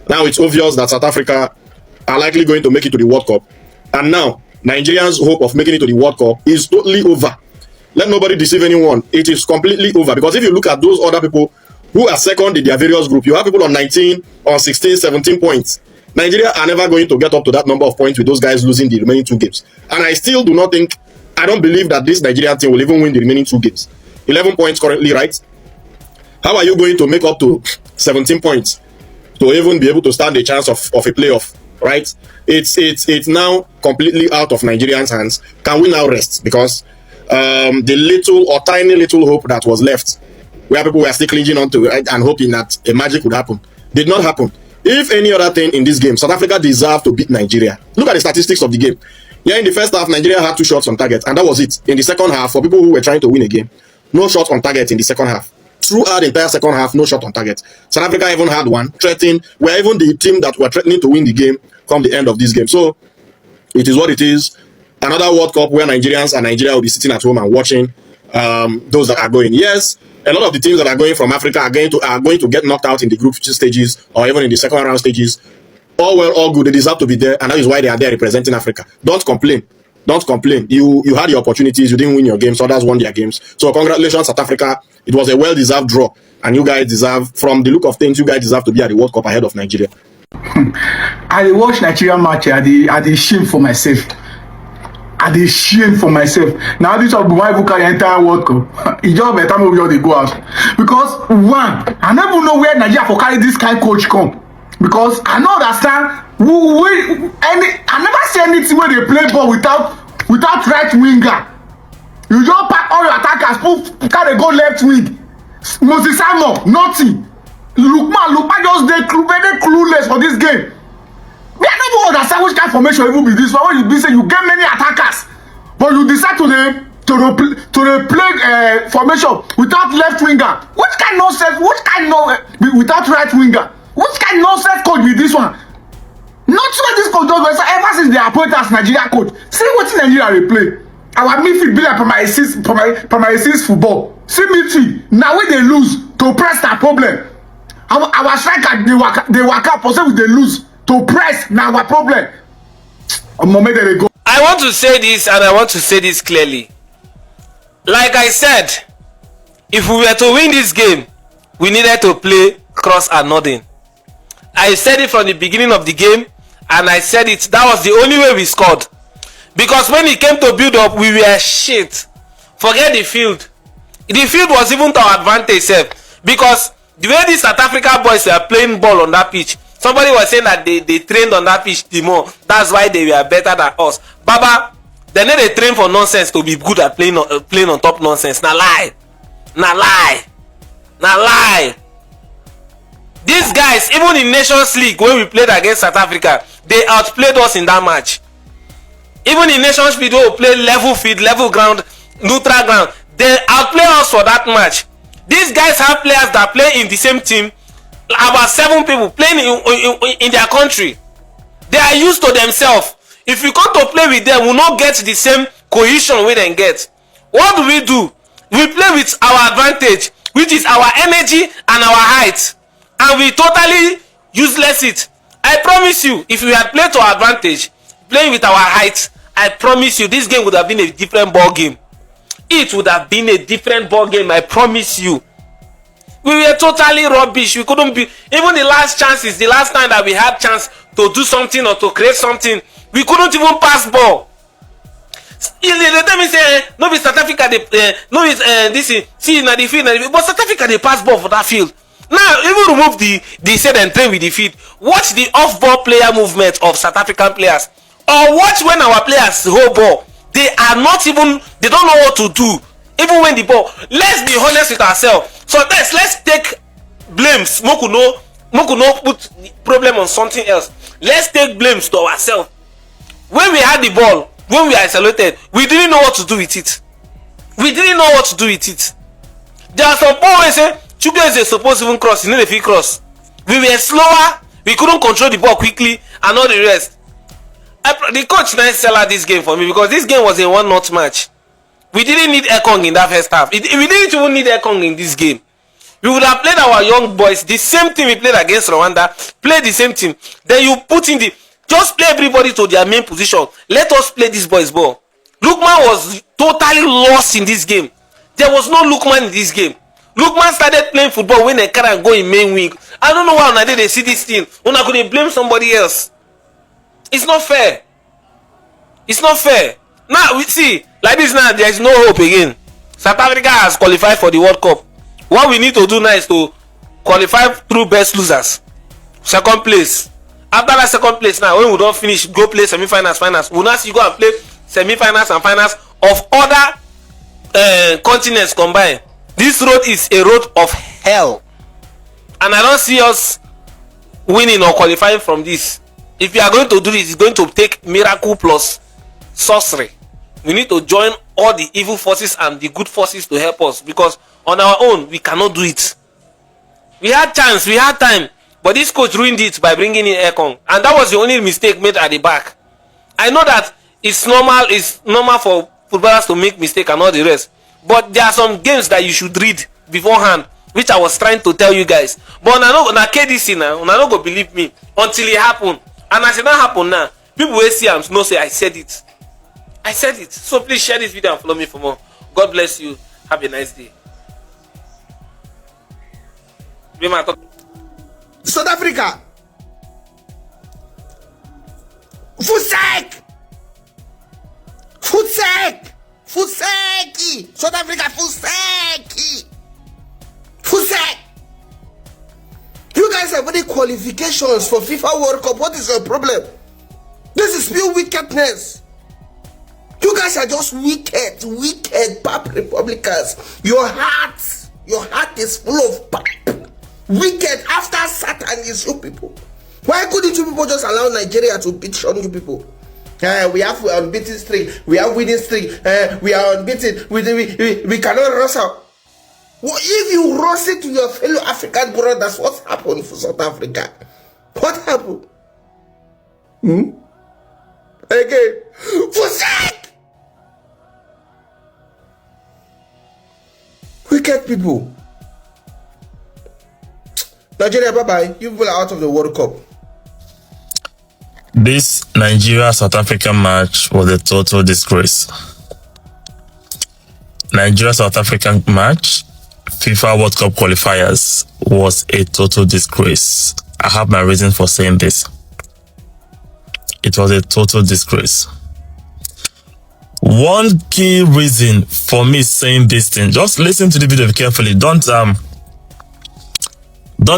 Speaker 1: Now it's obvious that South Africa are likely going to make it to the World Cup, and now Nigerians' hope of making it to the World Cup is totally over. Let nobody deceive anyone. It is completely over, because if you look at those other people who are second in their various groups, you have people on 19, on 16, 17 points. Nigeria are never going to get up to that number of points with those guys losing the remaining 2 games. And I still do not think, I don't believe that this Nigerian team will even win the remaining 2 games. 11 points currently, right? How are you going to make up to 17 points to even be able to stand a chance of a playoff, right? It's now completely out of Nigerians' hands. Can we now rest? Because the little or tiny little hope that was left, where people were still clinging on to it and hoping that a magic would happen, did not happen. If any other thing in this game, South Africa deserved to beat Nigeria. Look at the statistics of the game. Yeah, in the first half, Nigeria had 2 shots on target, and that was it. In the second half, for people who were trying to win a game, no shot on target in the second half. Throughout the entire second half, no shot on target. South Africa even had one, threatening, were even the team that were threatening to win the game come the end of this game. So, it is what it is. Another World Cup where Nigerians and Nigeria will be sitting at home and watching those that are going. Yes, a lot of the teams that are going from Africa are going to get knocked out in the group stages or even in the second round stages. All well, all good. They deserve to be there, and that is why they are there representing Africa. Don't complain. Don't complain. You had your opportunities. You didn't win your games. Others won their games. So congratulations, South Africa. It was a well-deserved draw, and you guys deserve, from the look of things, you guys deserve to be at the World Cup ahead of Nigeria.
Speaker 3: I watch Nigerian match. I dey shame for myself. I dey shame for myself. Now this will be my book the entire World Cup. It just better maybe they go out, because one, I never know where Nigeria for carry this kind of coach come, because I don't understand I never see anything where they play ball without right winger. You just pack all your attackers, carry go left wing. Moses Simon, nothing. Lukman just very clueless for this game. I never understand which kind of formation even be this one. When you be say you get many attackers, but you decide to play formation without left winger. Which kind of nonsense? Without right winger? Which kind of nonsense coach be this one? Not sure this coach does, but ever since they appoint as Nigeria coach, see what Nigeria they play. Our midfield be like primary six football. See midfield now when they lose to press that problem. Our striker they work out for say they lose to press now our problem.
Speaker 25: I want to say this, and I want to say this clearly. Like I said, if we were to win this game, we needed to play cross and nothing. I said it from the beginning of the game, and I said it, that was the only way we scored. Because when it came to build up, we were shit. Forget the field. The field was even to our advantage, sef. Because the way these South Africa boys were playing ball on that pitch, somebody was saying that they trained on that pitch the more. That's why they were better than us. Baba, they need to train for nonsense to be good at playing on top nonsense. Now lie. Now lie. Now lie. These guys, even in Nations League, when we played against South Africa, they outplayed us in that match. Even in Nations League, we play level field, level ground, neutral ground, they outplay us for that match. These guys have players that play in the same team, about 7 people playing in their country. They are used to themselves. If you come to play with them, we will not get the same cohesion we then get. What do? We play with our advantage, which is our energy and our height, and we totally useless it. I promise you, if we had played to our advantage, playing with our height, I promise you this game would have been a different ball game. It would have been a different ball game, I promise you. We were totally rubbish. We couldn't be, even the last chances, the last time that we had chance to do something or to create something, we couldn't even pass ball. They tell me say no be South Africa no be this see na the field, but South Africa they pass ball for that field. Now even remove the set and train with the field. Watch the off-ball player movement of South African players, or watch when our players hold ball. They don't know what to do. Even when the ball, let's be honest with ourselves. So let's take blames. Moku no put the problem on something else. Let's take blames to ourselves. When we had the ball, when we isolated, we didn't know what to do with it. We didn't know what to do with it. There are some ball where say Chukwueze is supposed to even cross, you know if he cross. We were slower,
Speaker 4: We couldn't control the ball quickly and all the rest. The coach nice sell out this game for me because this game was a 1-0 match. We didn't need Ekong in that first half. We didn't even need Ekong in this game. We would have played our young boys, the same team we played against Rwanda, play the same team. Then you put in just play everybody to their main position. Let us play this boys' ball. Lookman was totally lost in this game. There was no Lookman in this game. Lookman started playing football when they can't go in main wing. I don't know why they see this thing. When I could blame somebody else. It's not fair. It's not fair. Now we see like this now. There is no hope again. South Africa has qualified for the World Cup. What we need to do now is to qualify through best losers. Second place. After that second place now, when we don't finish, go play semi-finals, finals. We'll now see go and play semi-finals and finals of other continents combined. This road is a road of hell. And I don't see us winning or qualifying from this. If we are going to do this, it's going to take miracle plus sorcery. We need to join all the evil forces and the good forces to help us, because on our own we cannot do it. We had chance, we had time, but this coach ruined it by bringing in Ekong, and that was the only mistake made at the back. I know that it's normal for footballers to make mistakes and all the rest, but there are some games that you should read beforehand, which I was trying to tell you guys. But na KDC now, una no go believe me until it happen. And as it don't happen now, people will see and know say I said it. I said it. So please share this video and follow me for more. God bless you. Have a nice day.
Speaker 11: South Africa. Fusek. South Africa Fusek. You guys have any qualifications for FIFA World Cup? What is your problem? This is pure wickedness. You guys are just wicked pap Republicans. Your heart is full of pap. Wicked after Satan is you people. Why couldn't you people just allow Nigeria to beat you people? We have unbeaten streak. We have winning streak. We are unbeaten. We cannot wrestle. Well, if you rustle to your fellow African brothers, what happened for South Africa? What happened? Again, for sake! Wicked people. Nigeria, bye-bye. You people are out of the World Cup.
Speaker 5: This Nigeria-South Africa match was a total disgrace. Nigeria-South African match, FIFA World Cup qualifiers, was a total disgrace. I have my reason for saying this. It was a total disgrace. One key reason for me saying this thing, just listen to the video carefully. Don't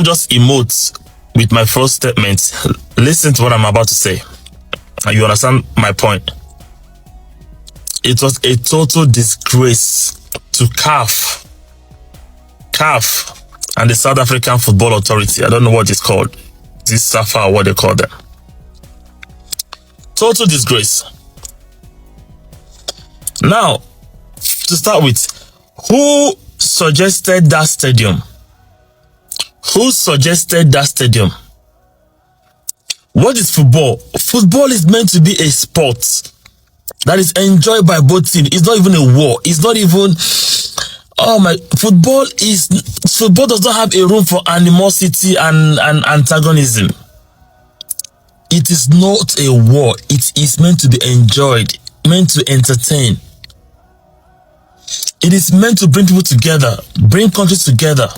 Speaker 5: just emote with my first statement. Listen to what I'm about to say, and you understand my point. It was a total disgrace to CAF and the South African Football Authority. I don't know what it's called. This SAFA or what they call them. Total disgrace. Now, to start with, who suggested that stadium? Who suggested that stadium? What is football? Football is meant to be a sport that is enjoyed by both teams. It's not even a war. It's not even... Oh my... Football does not have a room for animosity and antagonism. It is not a war. It is meant to be enjoyed, meant to entertain. It is meant to bring people together, bring countries together.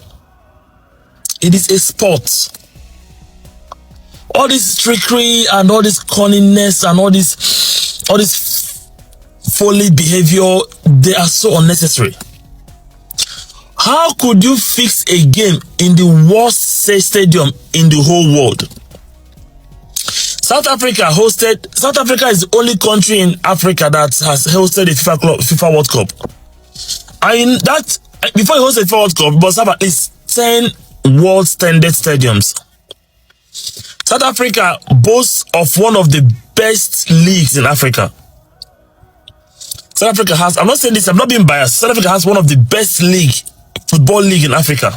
Speaker 5: It is a sport. All this trickery and all this cunningness and all this folly behavior, they are so unnecessary. How could you fix a game in the worst stadium in the whole world? South Africa is the only country in Africa that has hosted a FIFA World Cup. And that, before you hosted FIFA World Cup, you must have at least 10 world standard stadiums. South Africa boasts of one of the best leagues in Africa. South Africa has, I'm not saying this, I'm not being biased. South Africa has one of the best football league in Africa.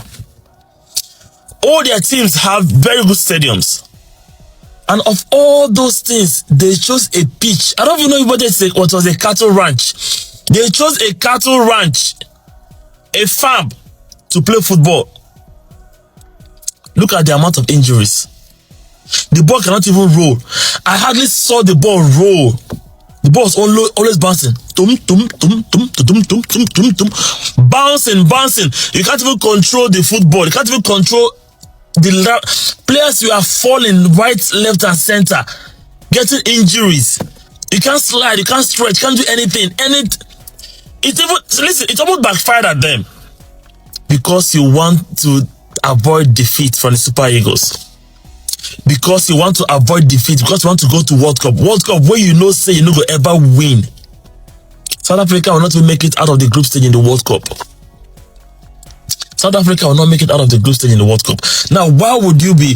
Speaker 5: All their teams have very good stadiums. And of all those things, they chose a pitch. I don't even know what was a cattle ranch. They chose a cattle ranch, a farm, to play football. Look at the amount of injuries. The ball cannot even roll. I hardly saw the ball roll. The ball was always bouncing. Bouncing. You can't even control the football. You can't even control the players. You are falling right, left, and center, getting injuries. You can't slide. You can't stretch. You can't do anything. It almost backfired at them because you want to avoid defeat from the Super Eagles. Because you want to avoid defeat, because you want to go to World Cup where you know say you no go ever win. South Africa will not even make it out of the group stage in the World Cup. South Africa will not make it out of the group stage in the World Cup. Now, why would you be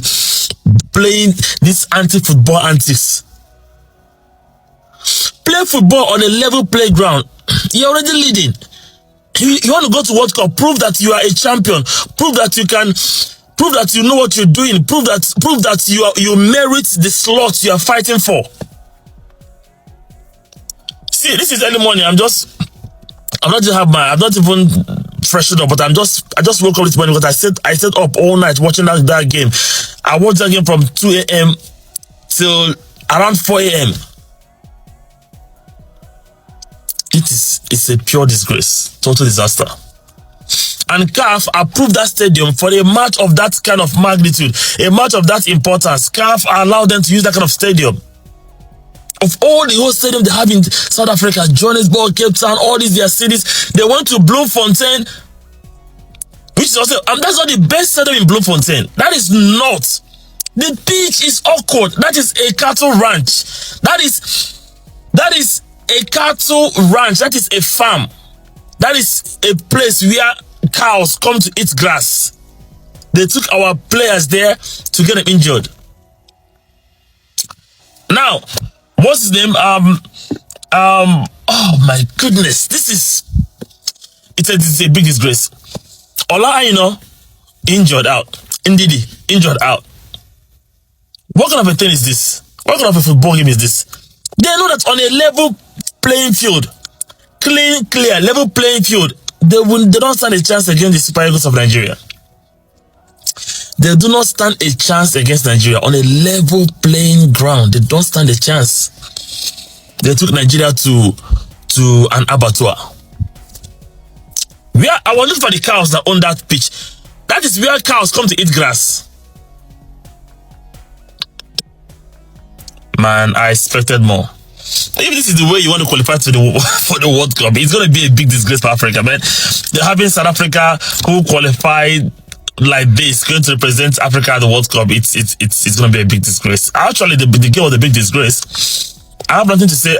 Speaker 5: playing these anti-football antics? Play football on a level playground. You're already leading. You want to go to World Cup, prove that you are a champion, prove that you can, prove that you know what you're doing, prove that you merit the slot you are fighting for. See, this is early morning. I'm not even freshened up, but I just woke up this morning because I stayed up all night watching that game. I watched that game from 2 a.m. till around 4 a.m. It's a pure disgrace, total disaster. And CAF approved that stadium for a match of that kind of magnitude, a match of that importance. CAF allowed them to use that kind of stadium. Of all the whole stadium they have in South Africa, Johannesburg, Cape Town, all these their cities, they went to Bloemfontein, which is also, that's not the best stadium in Bloemfontein. That is not. The pitch is awkward. That is a cattle ranch. That is a cattle ranch. That is a farm. That is a place where cows come to eat grass. They took our players there to get them injured. Now, what's his name? Oh my goodness, it's a big disgrace. Ola, injured out. Ndidi, injured out. What kind of a thing is this? What kind of a football game is this? They know that on a level playing field, clear, level playing field, they don't stand a chance against the Super Eagles of Nigeria. They do not stand a chance against Nigeria on a level playing ground. They don't stand a chance. They took Nigeria to an abattoir. I was looking for the cows that own that pitch. That is where cows come to eat grass. Man, I expected more. If this is the way you want to qualify for the World Cup, it's going to be a big disgrace for Africa, man. They're having South Africa who qualified like this going to represent Africa at the World Cup. It's going to be a big disgrace. Actually, the game was a big disgrace. I have nothing to say.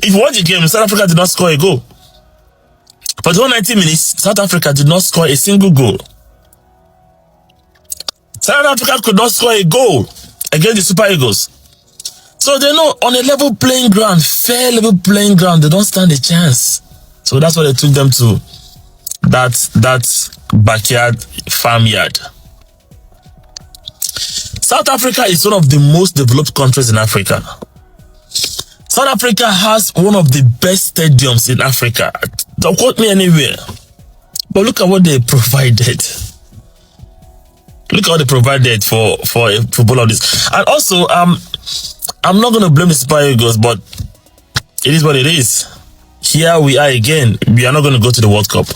Speaker 5: If you watch the game, South Africa did not score a goal. For the whole 90 minutes, South Africa did not score a single goal. South Africa could not score a goal against the Super Eagles. So they know on a level playing ground, fair level playing ground, they don't stand a chance. So that's why they took them to that backyard farmyard. South Africa is one of the most developed countries in Africa. South Africa has one of the best stadiums in Africa. Don't quote me anywhere. But look at what they provided. Look at what they provided for a football of this. And also, I'm not going to blame the Super Eagles, but it is what it is. Here we are again. We are not going to go to the World Cup.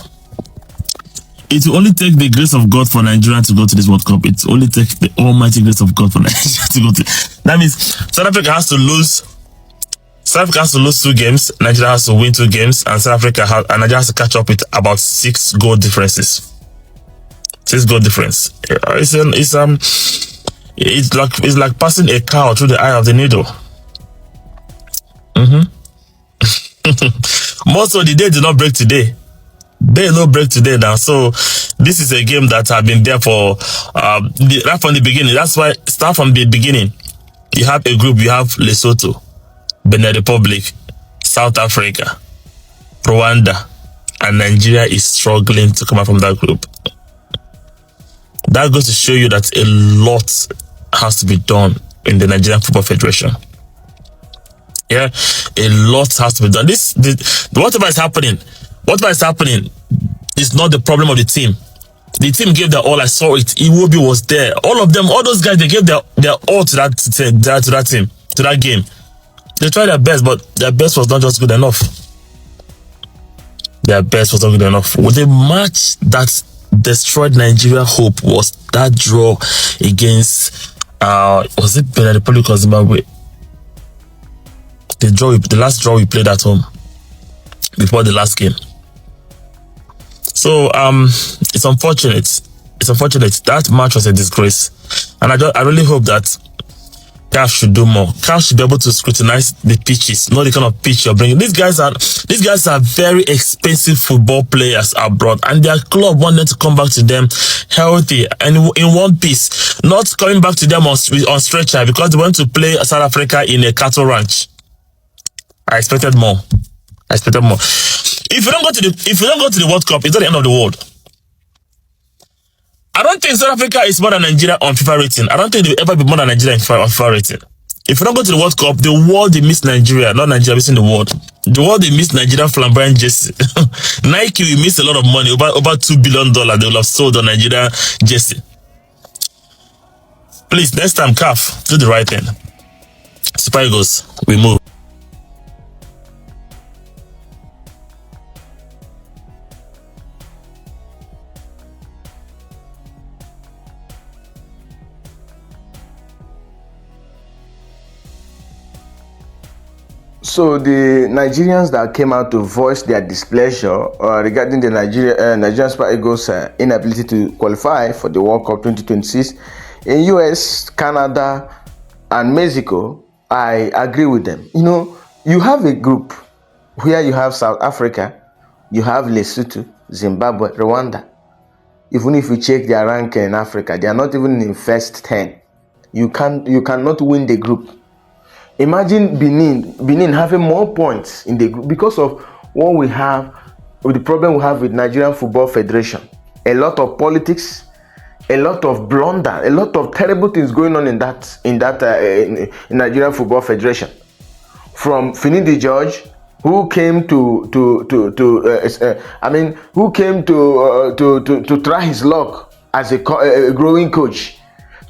Speaker 5: It will only take the grace of God for Nigeria to go to this World Cup. It will only take the almighty grace of God for Nigeria to go to. That means South Africa has to lose. South Africa has to lose 2 games. Nigeria has to win 2 games, and Nigeria has to catch up with about 6 goal differences. 6 goal difference. It's like passing a cow through the eye of the needle. Most of the day did not break today. They no break today now. So this is a game that have been there for right from the beginning. That's why start from the beginning. You have a group. You have Lesotho, Benin Republic, South Africa, Rwanda, and Nigeria is struggling to come out from that group. That goes to show you that a lot has to be done in the Nigerian Football Federation. Yeah, a lot has to be done. Whatever is happening is not the problem of the team. The team gave their all. I saw it. Iwobi was there. All of them, all those guys, they gave their all to that team, to that game. They tried their best, but their best was not just good enough. Their best was not good enough. With the match that destroyed Nigeria hope was that draw against was it Benin Republic or Zimbabwe? The last draw we played at home before the last game. So it's unfortunate. That match was a disgrace, and I really hope that CAF should do more. CAF should be able to scrutinize the pitches, not the kind of pitch you're bringing. These guys are very expensive football players abroad, and their club want them to come back to them healthy and in one piece, not coming back to them on stretcher because they went to play South Africa in a cattle ranch. I expected more. If you don't go to the World Cup, it's not the end of the world. I don't think South Africa is more than Nigeria on FIFA rating. I don't think they will ever be more than Nigeria on FIFA rating. If you don't go to the World Cup, the world they miss Nigeria, not Nigeria missing the world. The world they miss Nigerian flamboyant jersey. Nike will miss a lot of money, over $2 billion they will have sold on Nigeria jersey. Please, next time, CAF, do the right thing. Super Eagles, we move.
Speaker 7: So the Nigerians that came out to voice their displeasure regarding the Nigerian Super Eagles' inability to qualify for the World Cup 2026 in US, Canada, and Mexico, I agree with them. You know, you have a group where you have South Africa, you have Lesotho, Zimbabwe, Rwanda. Even if you check their ranking in Africa, they are not even in first 10. You cannot win the group. Imagine Benin having more points in the group because of what we have, with the problem we have with Nigerian Football Federation. A lot of politics, a lot of blunder, a lot of terrible things going on in Nigerian Football Federation. From Finidi George, who came to try his luck as a growing coach,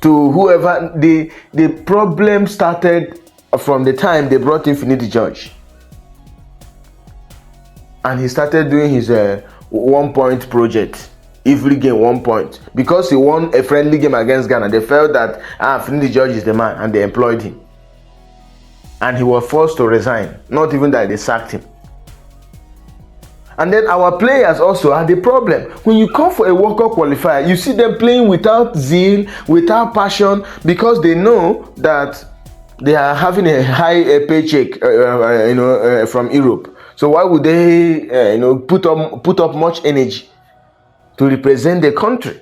Speaker 7: to whoever. The problem started from the time they brought in Finidi George, and he started doing his 1 point project. Every game 1 point, because he won a friendly game against Ghana. They felt that Finidi George is the man, and they employed him, and he was forced to resign. Not even that they sacked him. And then our players also are the problem. When you come for a World Cup qualifier, you see them playing without zeal, without passion, because they know that they are having a high paycheck, from Europe. So why would they, put up much energy to represent the country?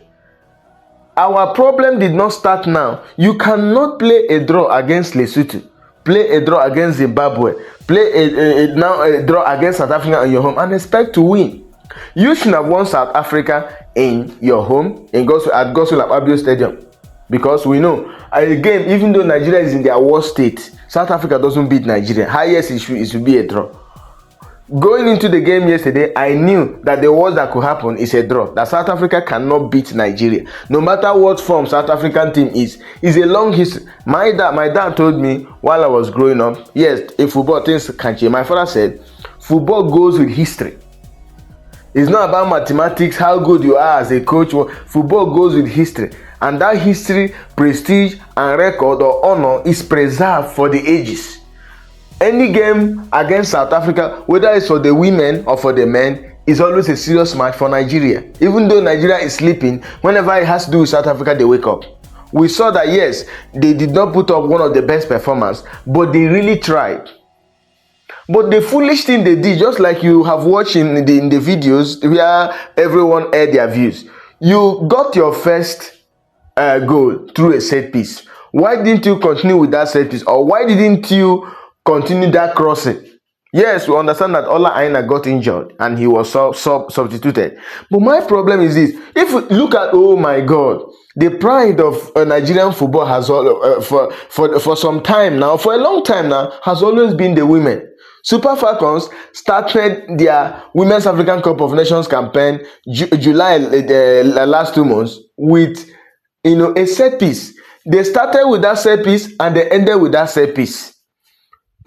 Speaker 7: Our problem did not start now. You cannot play a draw against Lesotho, play a draw against Zimbabwe, play a draw against South Africa in your home and expect to win. You should have won South Africa in your home at Gosul Abio Stadium. Because we know, again, even though Nigeria is in their worst state, South Africa doesn't beat Nigeria. Highest it should be a draw. Going into the game yesterday, I knew that the worst that could happen is a draw. That South Africa cannot beat Nigeria. No matter what form South African team is a long history. My dad told me while I was growing up, yes, in football things can change. My father said, football goes with history. It's not about mathematics, how good you are as a coach. Football goes with history. And that history, prestige, and record or honor is preserved for the ages. Any game against South Africa, whether it's for the women or for the men, is always a serious match for Nigeria. Even though Nigeria is sleeping, whenever it has to do with South Africa, they wake up. We saw that, yes, they did not put up one of the best performers, but they really tried. But the foolish thing they did, just like you have watched in the videos where everyone aired their views, you got your first goal through a set piece. Why didn't you continue with that set piece? Or why didn't you continue that crossing? Yes, we understand that Ola Aina got injured and he was substituted. But my problem is this: if you look at, oh my God, the pride of Nigerian football has for some time now, for a long time now, has always been the women. Super Falcons started their Women's African Cup of Nations campaign July last 2 months with a set piece. They started with that set piece and they ended with that set piece.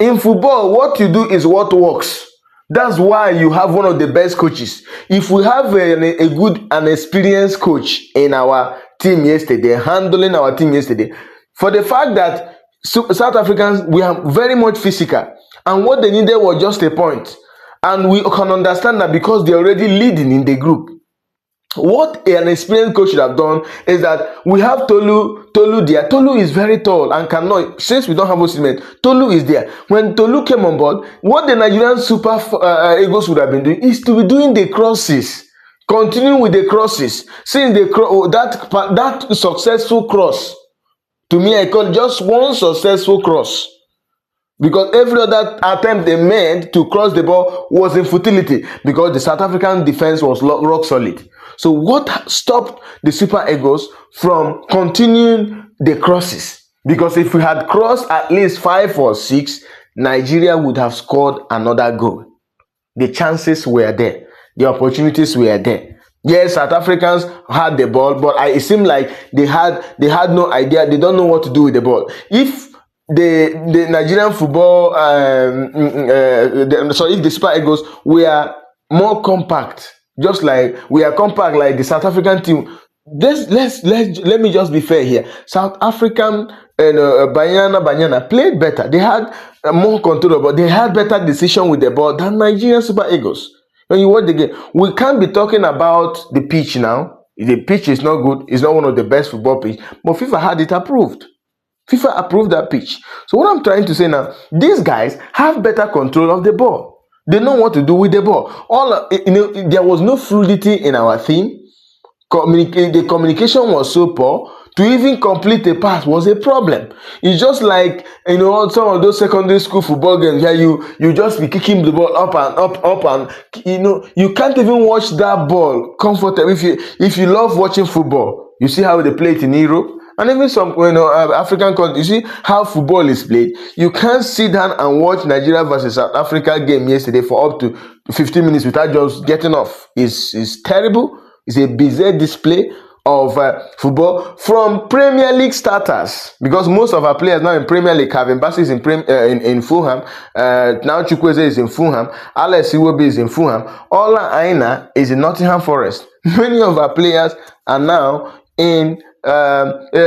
Speaker 7: In football, what you do is what works. That's why you have one of the best coaches. If we have a good and experienced coach in our team yesterday, handling our team yesterday, for the fact that South Africans, we are very much physical, and what they needed was just a point. And we can understand that because they're already leading in the group. What an experienced coach should have done is that we have Tolu there. Tolu is very tall and cannot, since we don't have Osimhen, Tolu is there. When Tolu came on board, what the Nigerian Super Eagles would have been doing is to be doing the crosses, continuing with the crosses. Since that successful cross, to me, I call just one successful cross. Because every other attempt they made to cross the ball was in futility because the South African defense was rock solid. So what stopped the Super Eagles from continuing the crosses? Because if we had crossed at least 5 or 6, Nigeria would have scored another goal. The chances were there. The opportunities were there. Yes, South Africans had the ball, but it seemed like they had no idea. They don't know what to do with the ball. If the Nigerian football, if the Super Eagles were more compact, just like we are compact like the South African team, let me just be fair here. South African and Banyana played better. They had more control, but they had better decision with the ball than Nigerian Super Eagles. When you watch the game, we can't be talking about the pitch now. The pitch is not good. It's not one of the best football pitch, but FIFA had it approved. FIFA approved that pitch. So what I'm trying to say now, these guys have better control of the ball. They know what to do with the ball. There was no fluidity in our team. The communication was so poor. To even complete a pass was a problem. It's just like some of those secondary school football games where you just be kicking the ball up and you can't even watch that ball comfortably. If you love watching football, you see how they play it in Europe. And even some African countries, you see how football is played. You can't sit down and watch Nigeria versus South Africa game yesterday for up to 15 minutes without just getting off. It's terrible. It's a bizarre display of football from Premier League starters, because most of our players now in Premier League, Kevin Bassey is in Fulham, now Chukwueze is in Fulham, Alex Iwobi is in Fulham, Ola Aina is in Nottingham Forest. Many of our players are now in Frederick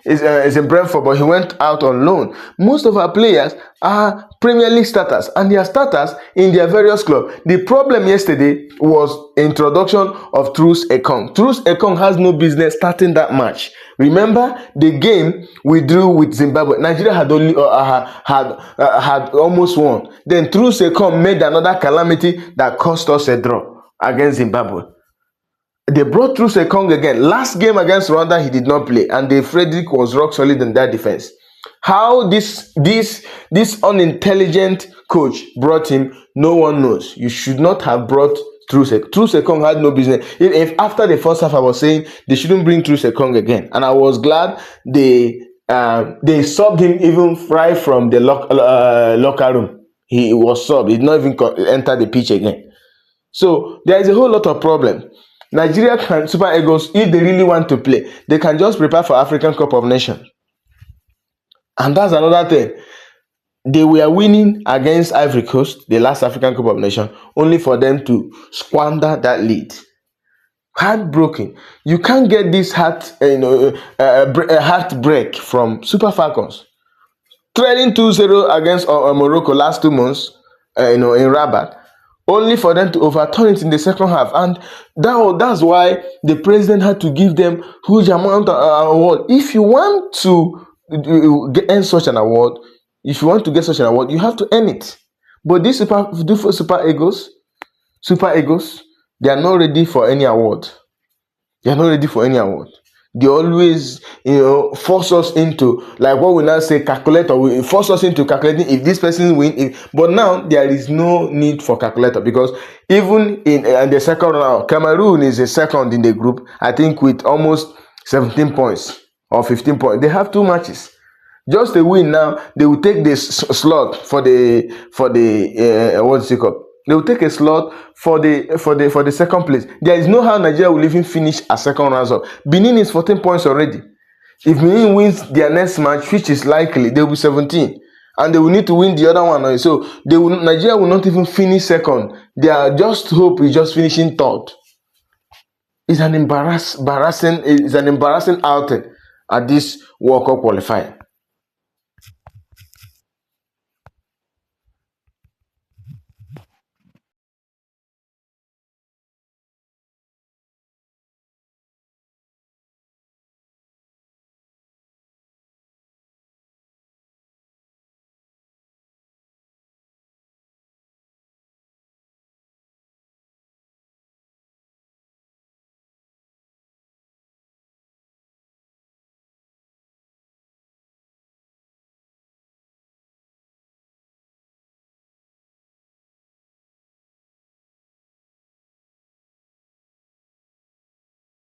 Speaker 7: is in Brentford, but he went out on loan. Most of our players are Premier League starters, and they are starters in their various clubs. The problem yesterday was introduction of Truls Ekong. Truls Ekong has no business starting that match. Remember the game we drew with Zimbabwe? Nigeria had only had almost won. Then Truls Ekong made another calamity that cost us a draw against Zimbabwe. They brought Truls Ekong again. Last game against Rwanda, he did not play, and Frederick was rock solid in that defense. How this unintelligent coach brought him, no one knows. You should not have brought Truls Ekong. Truls Ekong had no business. If after the first half, I was saying they shouldn't bring Truls Ekong again, and I was glad they subbed him even right from the locker room. He was subbed. He did not even enter the pitch again. So there is a whole lot of problem. Nigeria can Super Eagles, if they really want to play, they can just prepare for African Cup of Nations. And that's another thing. They were winning against Ivory Coast, the last African Cup of Nations, only for them to squander that lead. Heartbroken. You can't get this heartbreak from Super Falcons. Trailing 2-0 against Morocco last 2 months, in Rabat, only for them to overturn it in the second half. And that's why the president had to give them huge amount of award. If you want to earn such an award, you have to earn it. But these Super Eagles, they are not ready for any award. They They always, force us into, like what we now say, calculator. We force us into calculating if this person win. But now there is no need for calculator, because even in the second round, Cameroon is a second in the group, I think, with almost 17 points or 15 points. They have 2 matches. Just a win now, they will take the slot for the what's it called? They will take a slot for the second place. There is no how Nigeria will even finish a second round up. Benin is 14 points already. If Benin wins their next match, which is likely, they will be 17, and they will need to win the other one. So Nigeria will not even finish second. Their just hope is just finishing third. It's an embarrassing outing at this World Cup qualifier.